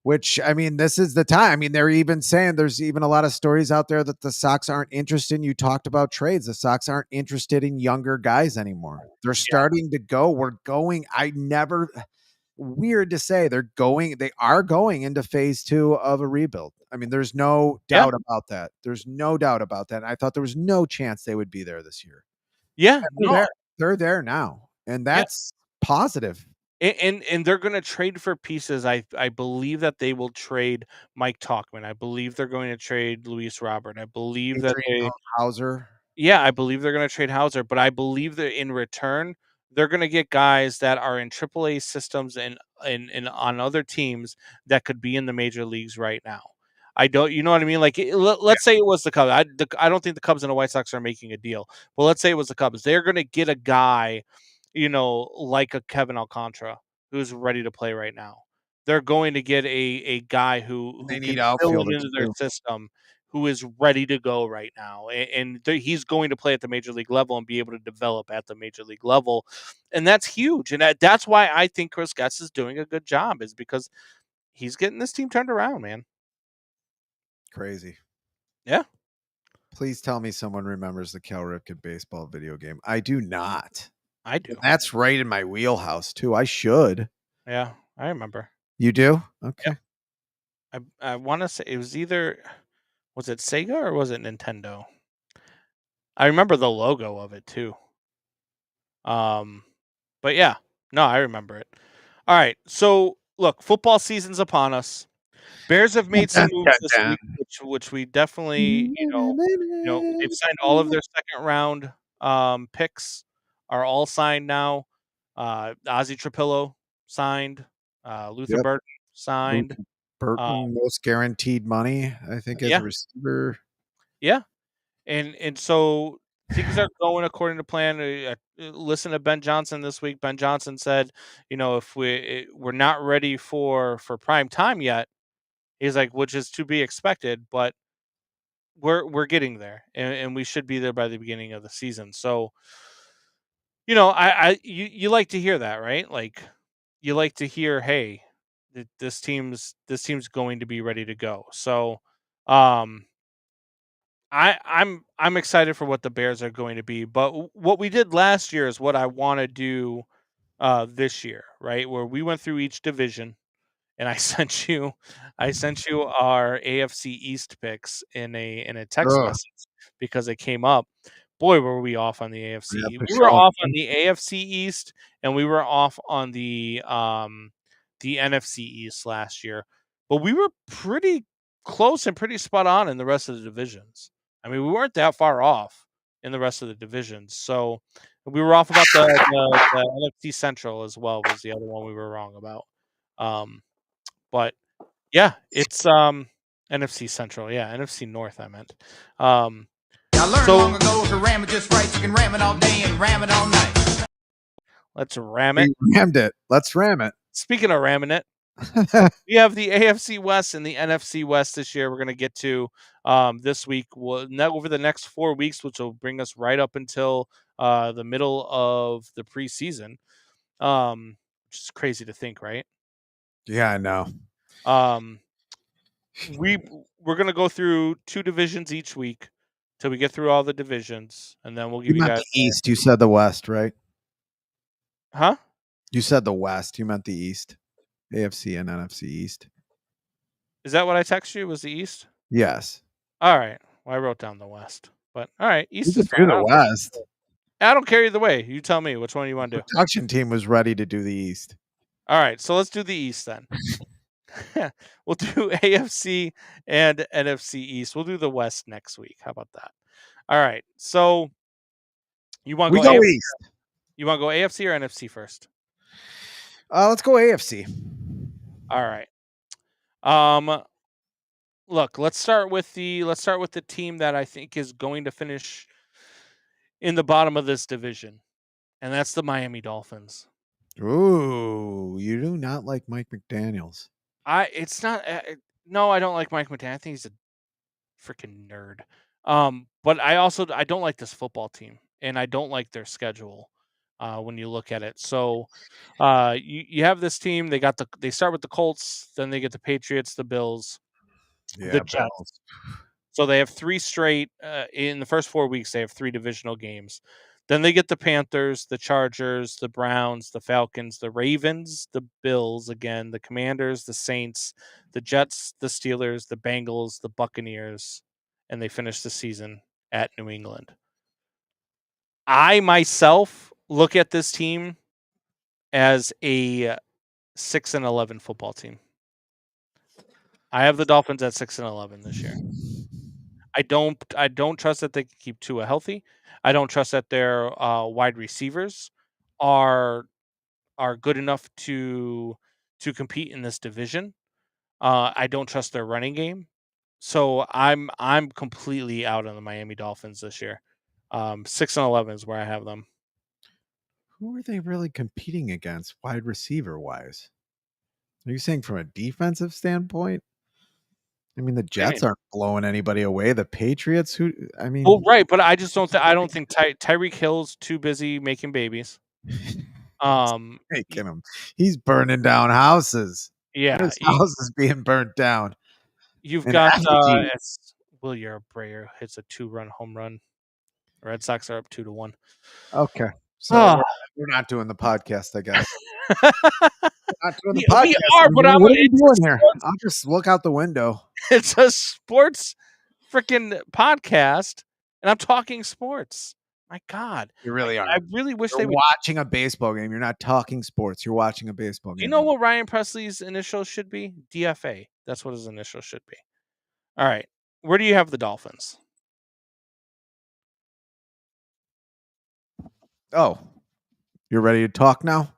which, I mean, this is the time. I mean, they're even saying there's even a lot of stories out there that the Sox aren't interested. You talked about trades. The Sox aren't interested in younger guys anymore. They're starting to go. We're going. weird to say they are going into phase 2 of a rebuild. I mean, there's no doubt about that. There's no doubt about that. And I thought there was no chance they would be there this year. Yeah, They're there now, and Yeah. that's positive. And they're going to trade for pieces. I believe that they will trade Mike Talkman. I believe they're going to trade Luis Robert. I believe that Adrian Hauser. I believe they're going to trade Hauser, but I believe that in return they're going to get guys that are in AAA systems and on other teams that could be in the major leagues right now. I don't, you know what I mean? Like, let's say it was the Cubs. I don't think the Cubs and the White Sox are making a deal. But let's say it was the Cubs. They're going to get a guy, like a Kevin Alcantara who's ready to play right now. They're going to get a guy who They can need fill outfielders into their too. system, who is ready to go right now, and he's going to play at the major league level and be able to develop at the major league level, and that's huge. And that's why I think Chris Getz is doing a good job, is because he's getting this team turned around, man. Crazy. Yeah. Please tell me someone remembers the Cal Ripken baseball video game. I do not. I do. That's right in my wheelhouse too. I should. Yeah, I remember. You do? Okay. Yep. I want to say it was was it Sega or was it Nintendo? I remember the logo of it too. But yeah, no, I remember it. All right, so look, football season's upon us. Bears have made some moves this week, which we definitely, they've signed all of their second round picks are all signed now. Ozzie Trapillo signed. Luther Burton signed. Burton most guaranteed money, I think, as a receiver. Yeah, and so things are going according to plan. Listen to Ben Johnson this week. Ben Johnson said, if we're not ready for prime time yet, he's like, which is to be expected, but we're getting there, and we should be there by the beginning of the season. So, you like to hear that, right? Like, you like to hear, hey, this team's going to be ready to go. So, I'm excited for what the Bears are going to be. But what we did last year is what I want to do this year, right? Where we went through each division, and I sent you our AFC East picks in a text message because it came up. Boy, were we off on the AFC. We were off on the AFC East, and we were off on the NFC East last year. But we were pretty close and pretty spot on in the rest of the divisions. I mean, we weren't that far off in the rest of the divisions. So we were off about the NFC Central as well, was the other one we were wrong about. But yeah, it's NFC Central. Yeah, NFC North, I meant. I learned long ago to ram it just right. You can ram it all day and ram it all night. Let's ram it. We rammed it. Let's ram it. Speaking of ramming it, we have the AFC West and the NFC West this year. We're going to get to this week. Over the next 4 weeks, which will bring us right up until the middle of the preseason, which is crazy to think, right? Yeah, I know. We're going to go through 2 divisions each week till we get through all the divisions, and then we'll give you guys the East. You said the West, right? Huh? You said the West. You meant the East. AFC and NFC East. Is that what I texted you? Was the East? Yes. All right. Well, I wrote down the West, but all right, East is fine. The West. I don't care either way. You tell me which one you want to do. The production team was ready to do the East. All right, so let's do the East then. We'll do AFC and NFC East. We'll do the West next week. How about that? All right. So you want to go AFC? East? You want to go AFC or NFC first? Let's go AFC. All right. Look, let's start with the team that I think is going to finish in the bottom of this division, and that's the Miami Dolphins. Ooh, you do not like Mike McDaniels. It's not. No, I don't like Mike McDaniel. I think he's a freaking nerd. But I don't like this football team, and I don't like their schedule. When you look at it, so you have this team. They start with the Colts, then they get the Patriots, the Bills, the Jets. So they have 3 straight in the first 4 weeks. They have 3 divisional games. Then they get the Panthers, the Chargers, the Browns, the Falcons, the Ravens, the Bills again, the Commanders, the Saints, the Jets, the Steelers, the Bengals, the Buccaneers, and they finish the season at New England. I myself look at this team as a 6-11 football team. I have the Dolphins at 6-11 this year. I don't trust that they can keep Tua healthy. I don't trust that their wide receivers are good enough to compete in this division. I don't trust their running game. So I'm completely out on the Miami Dolphins this year. 6-11 is where I have them. Who are they really competing against wide receiver wise? Are you saying from a defensive standpoint? I mean, the Jets aren't blowing anybody away. The Patriots, well, right, but I just don't. I don't think Tyreek Hill's too busy making babies. Making him, he's burning down houses. Yeah, his house is being burnt down. You've And got Will Brayer hits a 2-run home run. The Red Sox are up 2-1. Okay, so we're not doing the podcast, I guess. Not doing the podcast. We are, but what are we doing here? I'll just look out the window. It's a sports freaking podcast, and I'm talking sports. My God, you really are. I really wish You're watching a baseball game. You're not talking sports. You're watching a baseball game. You know what Ryan Presley's initials should be? DFA. That's what his initials should be. All right, where do you have the Dolphins? Oh, you're ready to talk now?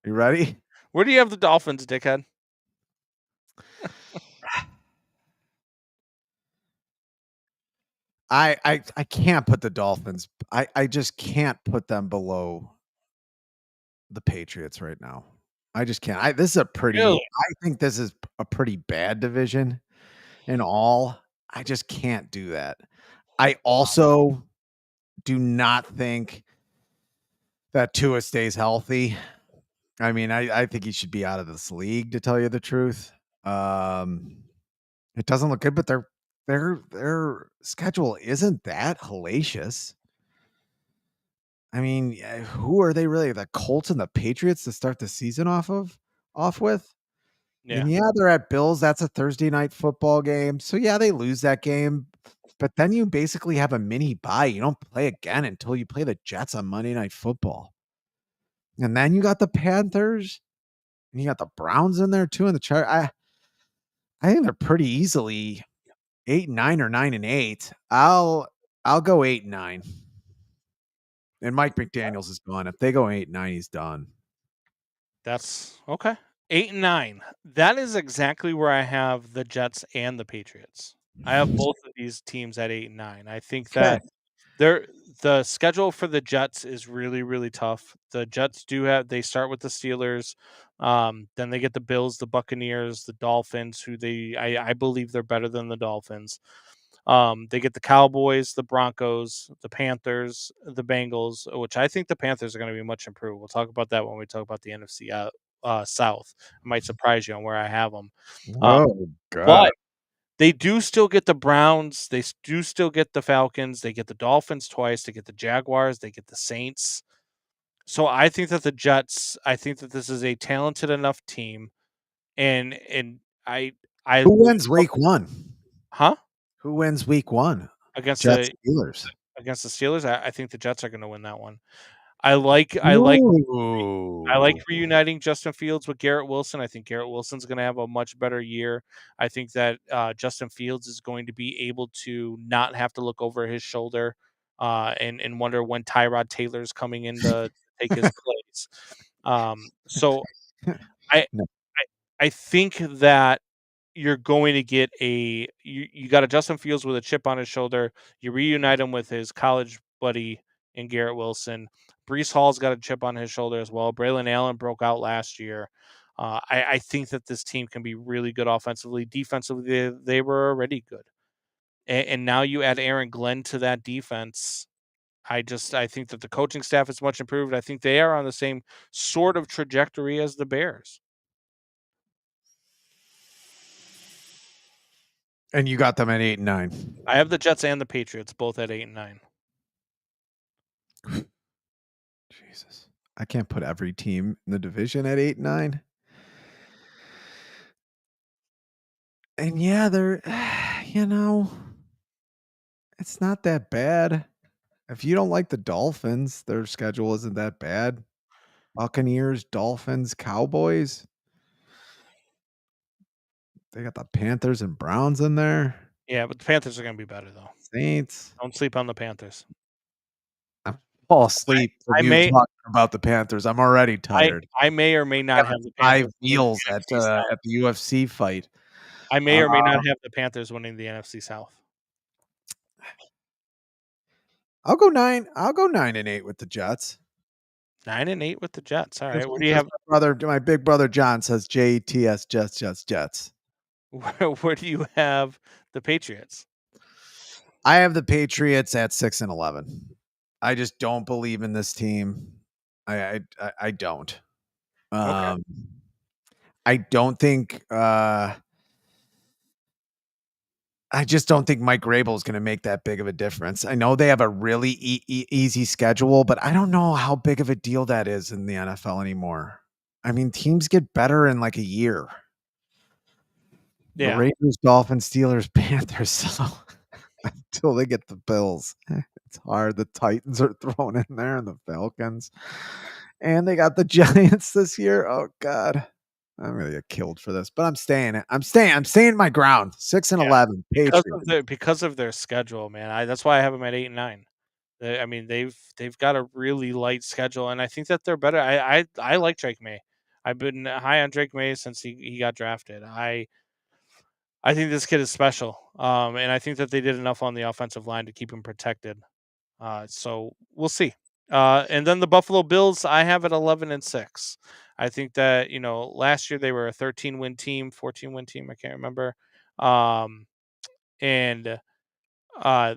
You ready? Where do you have the Dolphins, dickhead? I can't put the Dolphins. I just can't put them below the Patriots right now. I just can't. This is a pretty. Really? I think this is a pretty bad division. In all, I just can't do that. I also do not think that Tua stays healthy. I mean, I think he should be out of this league, to tell you the truth. It doesn't look good, but their schedule isn't that hellacious. I mean, who are they really? The Colts and the Patriots to start the season off with? Yeah. And yeah, they're at Bills. That's a Thursday night football game. So yeah, they lose that game. But then you basically have a mini bye. You don't play again until you play the Jets on Monday Night Football. And then you got the Panthers. And you got the Browns in there too in the chart. I think they're pretty easily 8-9 or 9-8. I'll go 8-9. And Mike McDaniels is gone. If they go 8-9, he's done. That's okay. 8-9. That is exactly where I have the Jets and the Patriots. I have both of these teams at 8-9. I think that the schedule for the Jets is really, really tough. The Jets they start with the Steelers, then they get the Bills, the Buccaneers, the Dolphins, who I believe they're better than the Dolphins. They get the Cowboys, the Broncos, the Panthers, the Bengals, which I think the Panthers are going to be much improved. We'll talk about that when we talk about the NFC South. It might surprise you on where I have them. Oh, God. But they do still get the Browns. They do still get the Falcons. They get the Dolphins twice. They get the Jaguars. They get the Saints. So I think that the Jets, I think that this is a talented enough team. And I Who wins week 1? Huh? Who wins week 1? Against Jets, Steelers. Against the Steelers, I think the Jets are going to win that one. I like reuniting Justin Fields with Garrett Wilson. I think Garrett Wilson's going to have a much better year. I think that Justin Fields is going to be able to not have to look over his shoulder and wonder when Tyrod Taylor's coming in to take his place. So I think that you're going to get you got a Justin Fields with a chip on his shoulder. You reunite him with his college buddy in Garrett Wilson. Breece Hall's got a chip on his shoulder as well. Braylon Allen broke out last year. I think that this team can be really good offensively. Defensively, they were already good. And now you add Aaron Glenn to that defense. I think that the coaching staff is much improved. I think they are on the same sort of trajectory as the Bears. And you got them at 8-9. I have the Jets and the Patriots both at 8-9. Jesus. I can't put every team in the division at 8-9. And yeah, they're, it's not that bad. If you don't like the Dolphins, their schedule isn't that bad. Buccaneers, Dolphins, Cowboys. They got the Panthers and Browns in there. Yeah, but the Panthers are going to be better though. Saints. Don't sleep on the Panthers. Fall asleep I with you may talking about the Panthers. I'm already tired. I may or may not have the Five Panthers winning meals the at NFC South. the UFC fight. I may or may not have the Panthers winning the NFC South. I'll go 9. I'll go 9-8 with the Jets. 9-8 with the Jets. All right. What do you have? My big brother John says JTS Jets. Where do you have the Patriots? I have the Patriots at 6-11. I just don't believe in this team. I don't. Okay. I don't think I just don't think Mike Vrabel is going to make that big of a difference. I know they have a really easy schedule, but I don't know how big of a deal that is in the NFL anymore. I mean, teams get better in like a year. Yeah. The Raiders, Dolphins, Steelers, Panthers. So until they get the Bills, it's hard. The Titans are thrown in there and the Falcons. And they got the Giants this year. Oh, God. I'm gonna get killed for this, but I'm staying. I'm staying my ground. 6-11. Because of their schedule, man. That's why I have them at 8-9. I mean, they've got a really light schedule, and I think that they're better. I like Drake May. I've been high on Drake May since he got drafted. I think this kid is special, and I think that they did enough on the offensive line to keep him protected. So we'll see. And then the Buffalo Bills, I have at 11-6. I think that last year they were a 13-win team, 14-win team. I can't remember. And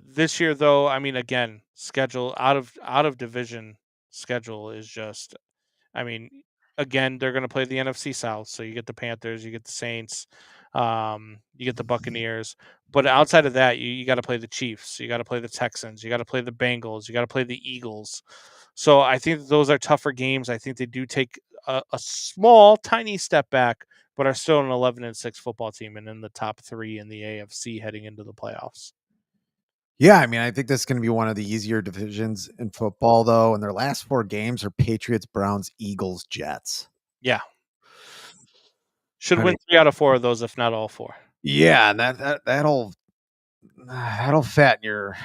this year, though, I mean, again, schedule out of division schedule is just. I mean, again, they're going to play the NFC South, so you get the Panthers, you get the Saints, you get the Buccaneers. But outside of that, you got to play the Chiefs, you got to play the Texans, you got to play the Bengals, you got to play the Eagles. So I think that those are tougher games. I think they do take a small, tiny step back, but are still an 11-6 football team and in the top 3 in the AFC heading into the playoffs. Yeah, I mean, I think this is going to be one of the easier divisions in football, though. And their last 4 games are Patriots, Browns, Eagles, Jets. Yeah. Should win 3 out of 4 of those, if not all 4. Yeah, and that'll fatten your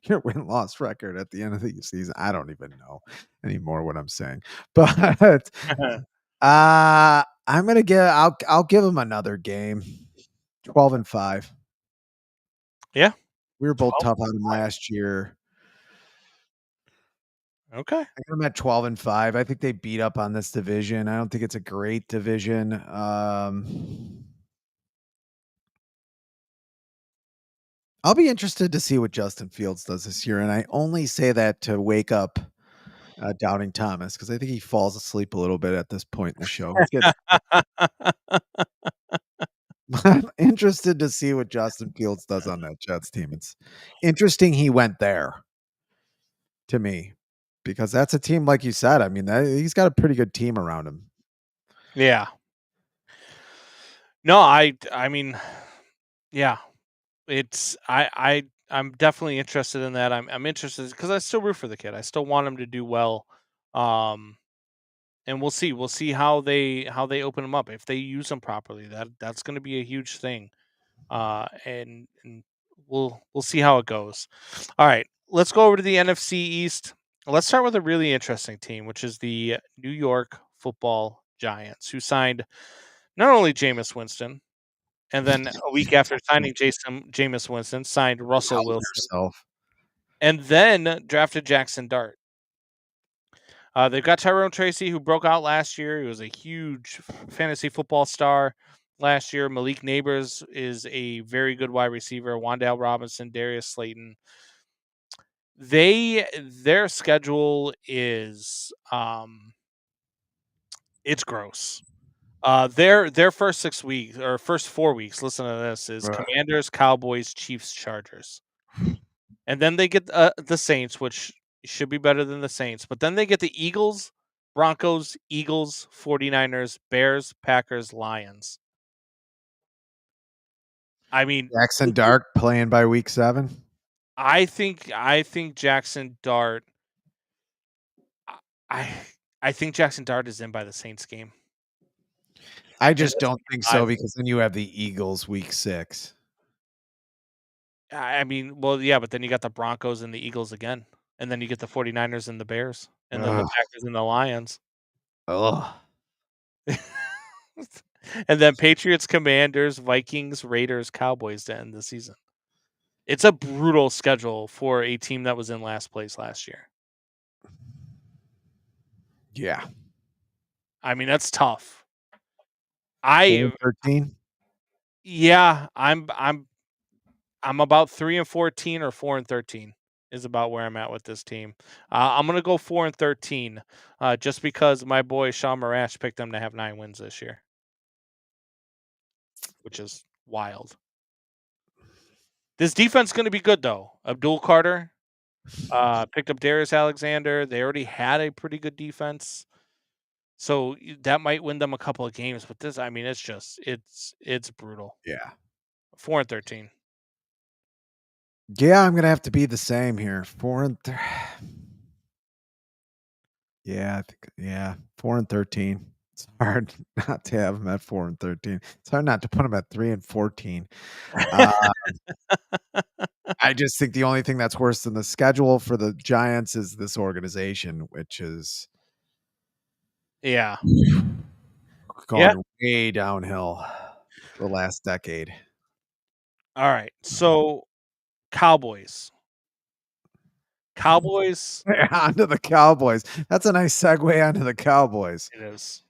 your win-loss record at the end of the season. I don't even know anymore what I'm saying, but I'm gonna I'll give them another game. 12-5. Yeah, we were both tough on them last year. Okay, I got them at 12-5. I think they beat up on this division. I don't think it's a great division. I'll be interested to see what Justin Fields does this year, and I only say that to wake up Doubting Thomas because I think he falls asleep a little bit at this point in the show. I'm interested to see what Justin Fields does on that Jets team. It's interesting he went there to me because that's a team, like you said. I mean, he's got a pretty good team around him. Yeah. No, I mean, yeah. It's I'm definitely interested in that. I'm interested because I still root for the kid. I still want him to do well. And we'll see. We'll see how they open him up. If they use him properly, that's going to be a huge thing. And we'll see how it goes. All right, let's go over to the NFC East. Let's start with a really interesting team, which is the New York Football Giants, who signed not only Jameis Winston, and then a week after signing Jameis Winston, signed Russell Wilson, and then drafted Jackson Dart. They've got Tyrone Tracy, who broke out last year. He was a huge fantasy football star last year. Malik Neighbors is a very good wide receiver. Wan'Dale Robinson, Darius Slayton. Their schedule is it's gross. Their first 6 weeks or first 4 weeks, listen to this, is Commanders, Cowboys, Chiefs, Chargers. And then they get the Saints, which should be better than the Saints. But then they get the Eagles, Broncos, Eagles, 49ers, Bears, Packers, Lions. I mean, Jackson Dart playing by week 7. I think Jackson Dart. I think Jackson Dart is in by the Saints game. I just don't think so, because then you have the Eagles week 6. I mean, well, yeah, but then you got the Broncos and the Eagles again. And then you get the 49ers and the Bears. And then the Packers and the Lions. Oh. And then Patriots, Commanders, Vikings, Raiders, Cowboys to end the season. It's a brutal schedule for a team that was in last place last year. Yeah. I mean, that's tough. 13? Yeah, I'm about 3-14 or 4-13 is about where I'm at with this team. I'm gonna go 4-13, just because my boy Sean Marash picked them to have 9 wins this year, which is wild. This defense is gonna be good though. Abdul Carter picked up Darius Alexander. They already had a pretty good defense, so that might win them a couple of games. But this, I mean, it's brutal. Yeah. 4-13. Yeah, I'm gonna have to be the same here. 4-13. Yeah, I think 4-13. It's hard not to have them at 4-13. It's hard not to put them at 3-14. I just think the only thing that's worse than the schedule for the Giants is this organization, which is gone way downhill the last decade. All right, so Cowboys. Onto the Cowboys. That's a nice segue onto the Cowboys. It is.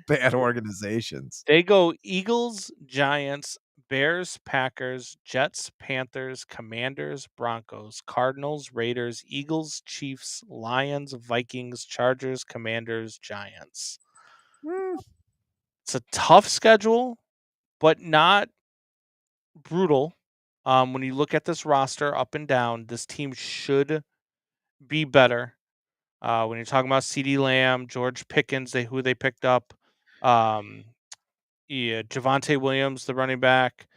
Bad organizations. They go Eagles, Giants, Bears, Packers, Jets, Panthers, Commanders, Broncos, Cardinals, Raiders, Eagles, Chiefs, Lions, Vikings, Chargers, Commanders, Giants. It's a tough schedule, but not brutal. When you look at this roster up and down, this team should be better. When you're talking about CeeDee Lamb, George Pickens, who they picked up, Javonte Williams, the running back.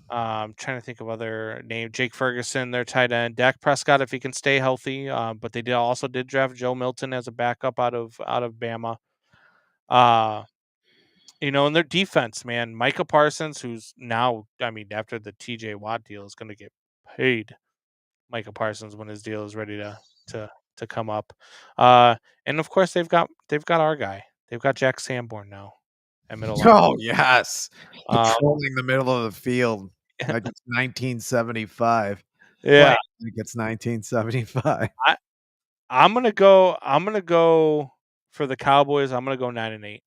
Trying to think of other name. Jake Ferguson, their tight end. Dak Prescott, if he can stay healthy. But they also did draft Joe Milton as a backup out of Bama. And their defense, man, Micah Parsons, who's now, I mean, after the TJ Watt deal, is going to get paid. Micah Parsons when his deal is ready to come up. And of course they've got our guy. They've got Jack Sanborn now at middle. Oh yes, patrolling the middle of the field like it's 1975. Yeah, like it's 1975. I'm gonna go for the Cowboys. I'm gonna go 9-8.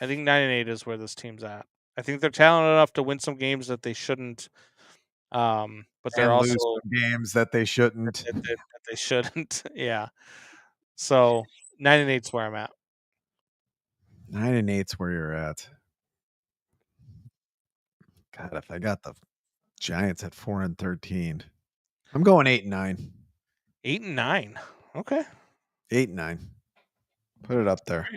I think 9-8 is where this team's at. I think they're talented enough to win some games that they shouldn't. But they're also lose some games that they shouldn't. That they shouldn't. Yeah. So 9-8 is where I'm at. 9-8 is where you're at. God, if I got the Giants at 4-13, I'm going 8-9. 8-9. Okay. 8-9. Put it up there.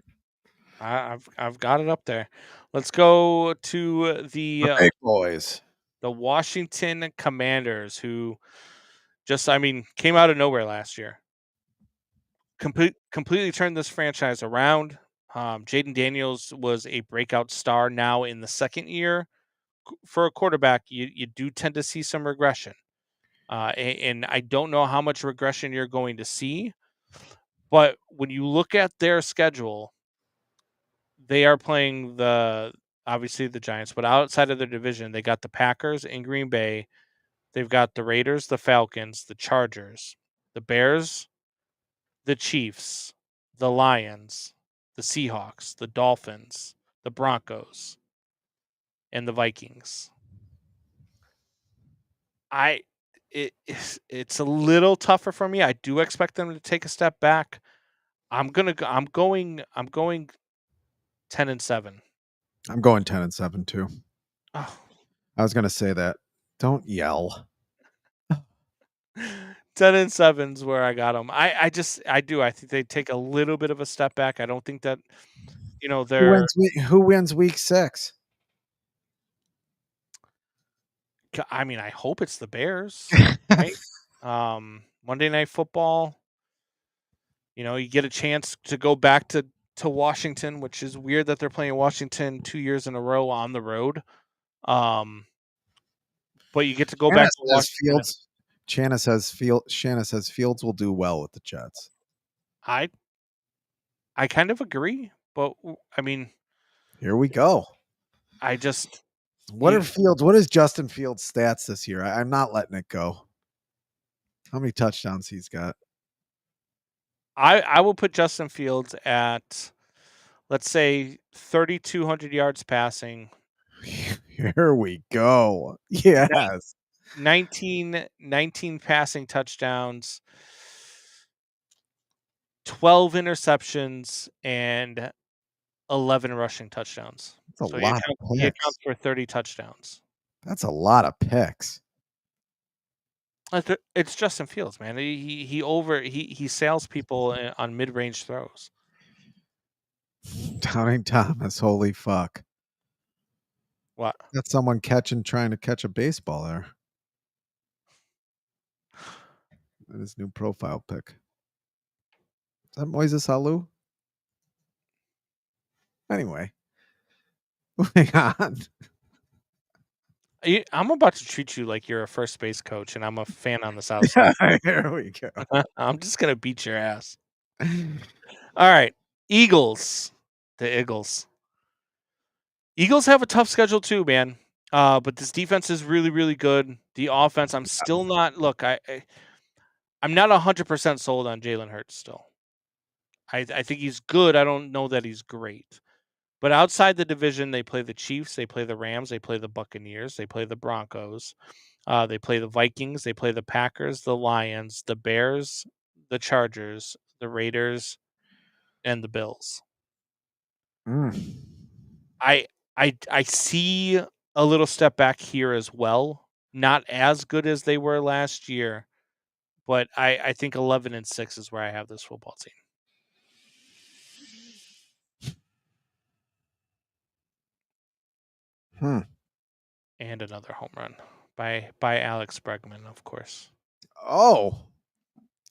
I've got it up there. Let's go to the big boys, the Washington Commanders, who came out of nowhere last year. Completely turned this franchise around. Jaden Daniels was a breakout star. Now in the second year for a quarterback, you do tend to see some regression. And I don't know how much regression you're going to see, but when you look at their schedule, they are playing obviously the Giants, but outside of their division, they got the Packers in Green Bay. They've got the Raiders, the Falcons, the Chargers, the Bears, the Chiefs, the Lions, the Seahawks, the Dolphins, the Broncos, and the Vikings. It's a little tougher for me. I do expect them to take a step back. I'm going 10-7. I'm going 10-7 too. Oh. I was going to say that. Don't yell. 10-7's where I got them. I think they take a little bit of a step back. I don't think that, they're. Who wins week 6? I mean, I hope it's the Bears, right? Monday Night Football. You get a chance to go back to Washington, which is weird that they're playing Washington 2 years in a row on the road. But you get to go back to Washington. Shanna says Fields will do well with the Jets. I kind of agree, but I mean, here we go. What is Justin Fields' stats this year? I'm not letting it go. How many touchdowns he's got? I will put Justin Fields at, let's say, 3,200 yards passing. Here we go. Yes. 19 passing touchdowns, 12 interceptions, and 11 rushing touchdowns. That's a lot of picks. He accounts for 30 touchdowns. That's a lot of picks. It's Justin Fields, man. He sails people on mid-range throws. Doubting Thomas, holy fuck. What? Got someone trying to catch a baseball there. That is new profile pic. Is that Moises Alou? Anyway. Moving on. I'm about to treat you like you're a first base coach, and I'm a fan on the South Side. Here we go. I'm just going to beat your ass. All right. Eagles. The Eagles. Eagles have a tough schedule too, man. But this defense is really, really good. The offense, I'm still not. Look, I'm not 100% sold on Jalen Hurts still. I think he's good. I don't know that he's great. But outside the division, they play the Chiefs, they play the Rams, they play the Buccaneers, they play the Broncos, they play the Vikings, they play the Packers, the Lions, the Bears, the Chargers, the Raiders, and the Bills. I see a little step back here as well. Not as good as they were last year, but I think 11-6 is where I have this football team. And another home run by Alex Bregman, of course. Oh,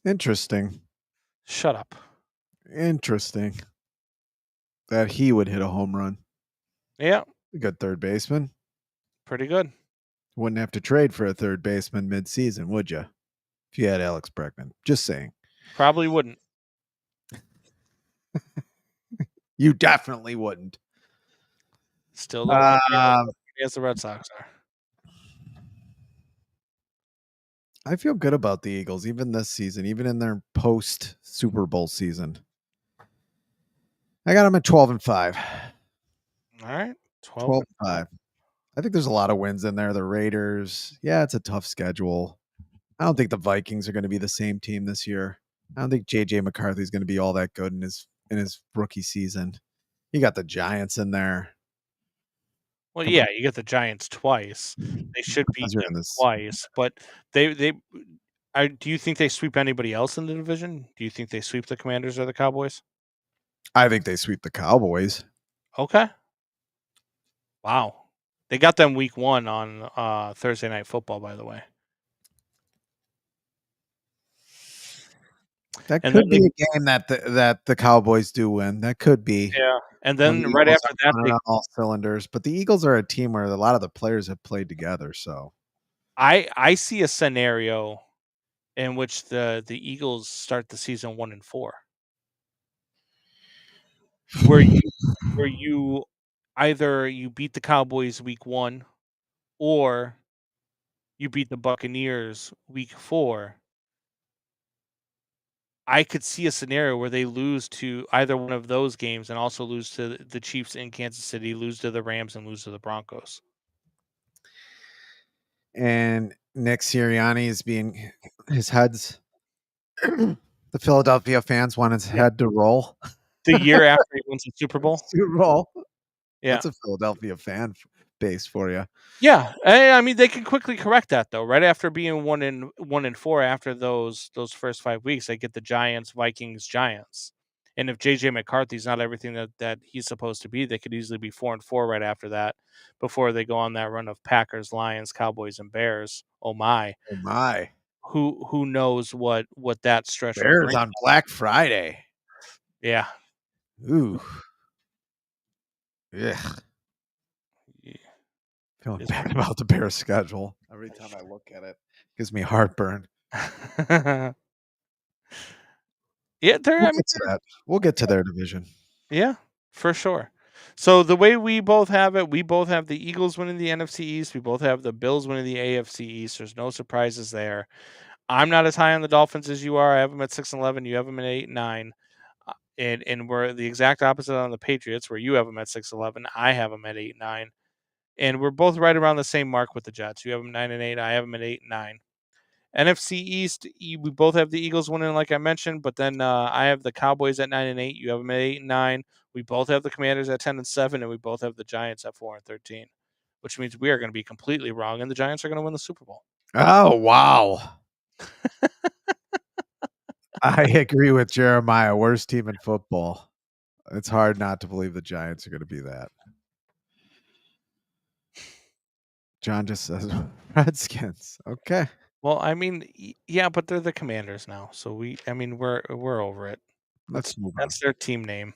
interesting. Shut up. Interesting. That he would hit a home run. Yeah. A good third baseman. Pretty good. Wouldn't have to trade for a third baseman mid-season, would you? If you had Alex Bregman. Just saying. Probably wouldn't. You definitely wouldn't. Still don't as the Red Sox are. I feel good about the Eagles, even this season, even in their post Super Bowl season. I got them at 12-5. All right. 12-5. I think there's a lot of wins in there. The Raiders, yeah, it's a tough schedule. I don't think the Vikings are going to be the same team this year. I don't think JJ McCarthy is going to be all that good in his rookie season. You got the Giants in there. Well, yeah, you get the Giants twice. They should beat them twice, but do you think they sweep anybody else in the division? Do you think they sweep the Commanders or the Cowboys? I think they sweep the Cowboys. Okay. Wow. They got them week 1 on Thursday Night Football, by the way. That could be a game that the Cowboys do win. That could be. Yeah. And then right after that, on all cylinders. But the Eagles are a team where a lot of the players have played together. So I see a scenario in which the Eagles start the season 1-4, where you either you beat the Cowboys week 1, or you beat the Buccaneers week 4. I could see a scenario where they lose to either one of those games and also lose to the Chiefs in Kansas City, lose to the Rams, and lose to the Broncos. And Nick Sirianni is being his head's the Philadelphia fans want his head to roll. The year after he wins the Super Bowl? Super Bowl. Yeah. That's a Philadelphia fan base for you. Yeah, I mean they can quickly correct that though. Right after being 1-4 after those first 5 weeks, they get the Giants, Vikings, Giants. And if JJ McCarthy's not everything that he's supposed to be, they could easily be 4-4 right after that, before they go on that run of Packers, Lions, Cowboys, and Bears. Oh my! Oh my! Who knows what that stretch will Bears bring. on Black Friday. Yeah. Ooh. Yeah. Feeling Is bad about the Bears schedule. Every time I look at it, gives me heartburn. Yeah, We'll get to their division. Yeah, for sure. So the way we both have it, we both have the Eagles winning the NFC East. We both have the Bills winning the AFC East. There's no surprises there. I'm not as high on the Dolphins as you are. I have them at 6-11. You have them at 8-9. And we're the exact opposite on the Patriots, where you have them at 6-11. I have them at 8-9. And we're both right around the same mark with the Jets. You have them 9-8. I have them at 8-9. NFC East, we both have the Eagles winning, like I mentioned, but then I have the Cowboys at 9-8. You have them at 8-9. We both have the Commanders at 10-7, and we both have the Giants at 4-13, which means we are going to be completely wrong, and the Giants are going to win the Super Bowl. Oh wow! I agree with Jeremiah. Worst team in football. It's hard not to believe the Giants are going to be that. John just says Redskins. Okay. Well, I mean, yeah, but they're the Commanders now, so we're over it. Let's move on. That's their team name.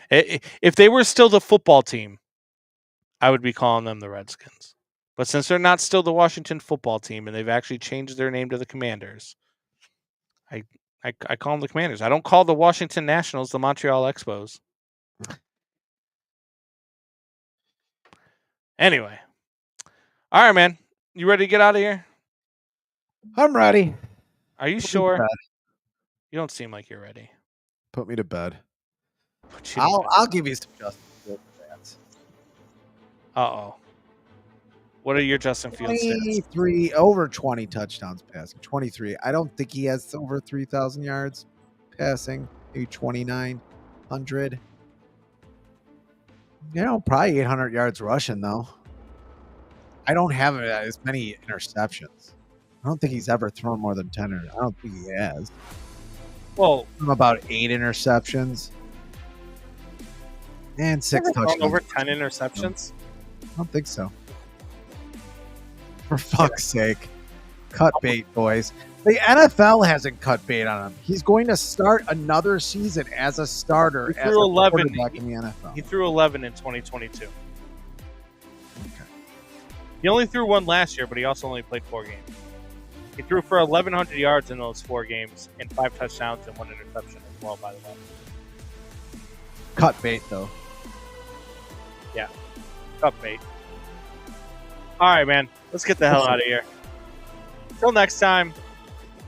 If they were still the football team, I would be calling them the Redskins. But since they're not still the Washington football team and they've actually changed their name to the Commanders, I call them the Commanders. I don't call the Washington Nationals the Montreal Expos. Anyway. All right, man. You ready to get out of here? I'm ready. Are you sure? You don't seem like you're ready. Put me to bed. I'll give you some Justin Fields stats. Uh-oh. What are your Justin Fields stats? 23, over 20 touchdowns passing. 23. I don't think he has over 3,000 yards passing. Maybe 2,900. Probably 800 yards rushing, though. I don't have as many interceptions. I don't think he's ever thrown more than 10. I don't think he has. Well, about 8 interceptions. And 6 touchdowns. Over 10 interceptions? I don't think so. For fuck's sake. Cut bait, boys. The NFL hasn't cut bait on him. He's going to start another season as a starter as a quarterback in the NFL. He threw 11 in 2022. Okay. He only threw one last year, but he also only played 4 games. He threw for 1,100 yards in those 4 games and 5 touchdowns and 1 interception as well, by the way. Cut bait, though. Yeah. Cut bait. All right, man. Let's get the hell out of here. Until next time,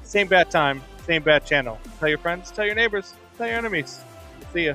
same bat time, same bat channel. Tell your friends, tell your neighbors, tell your enemies. See ya.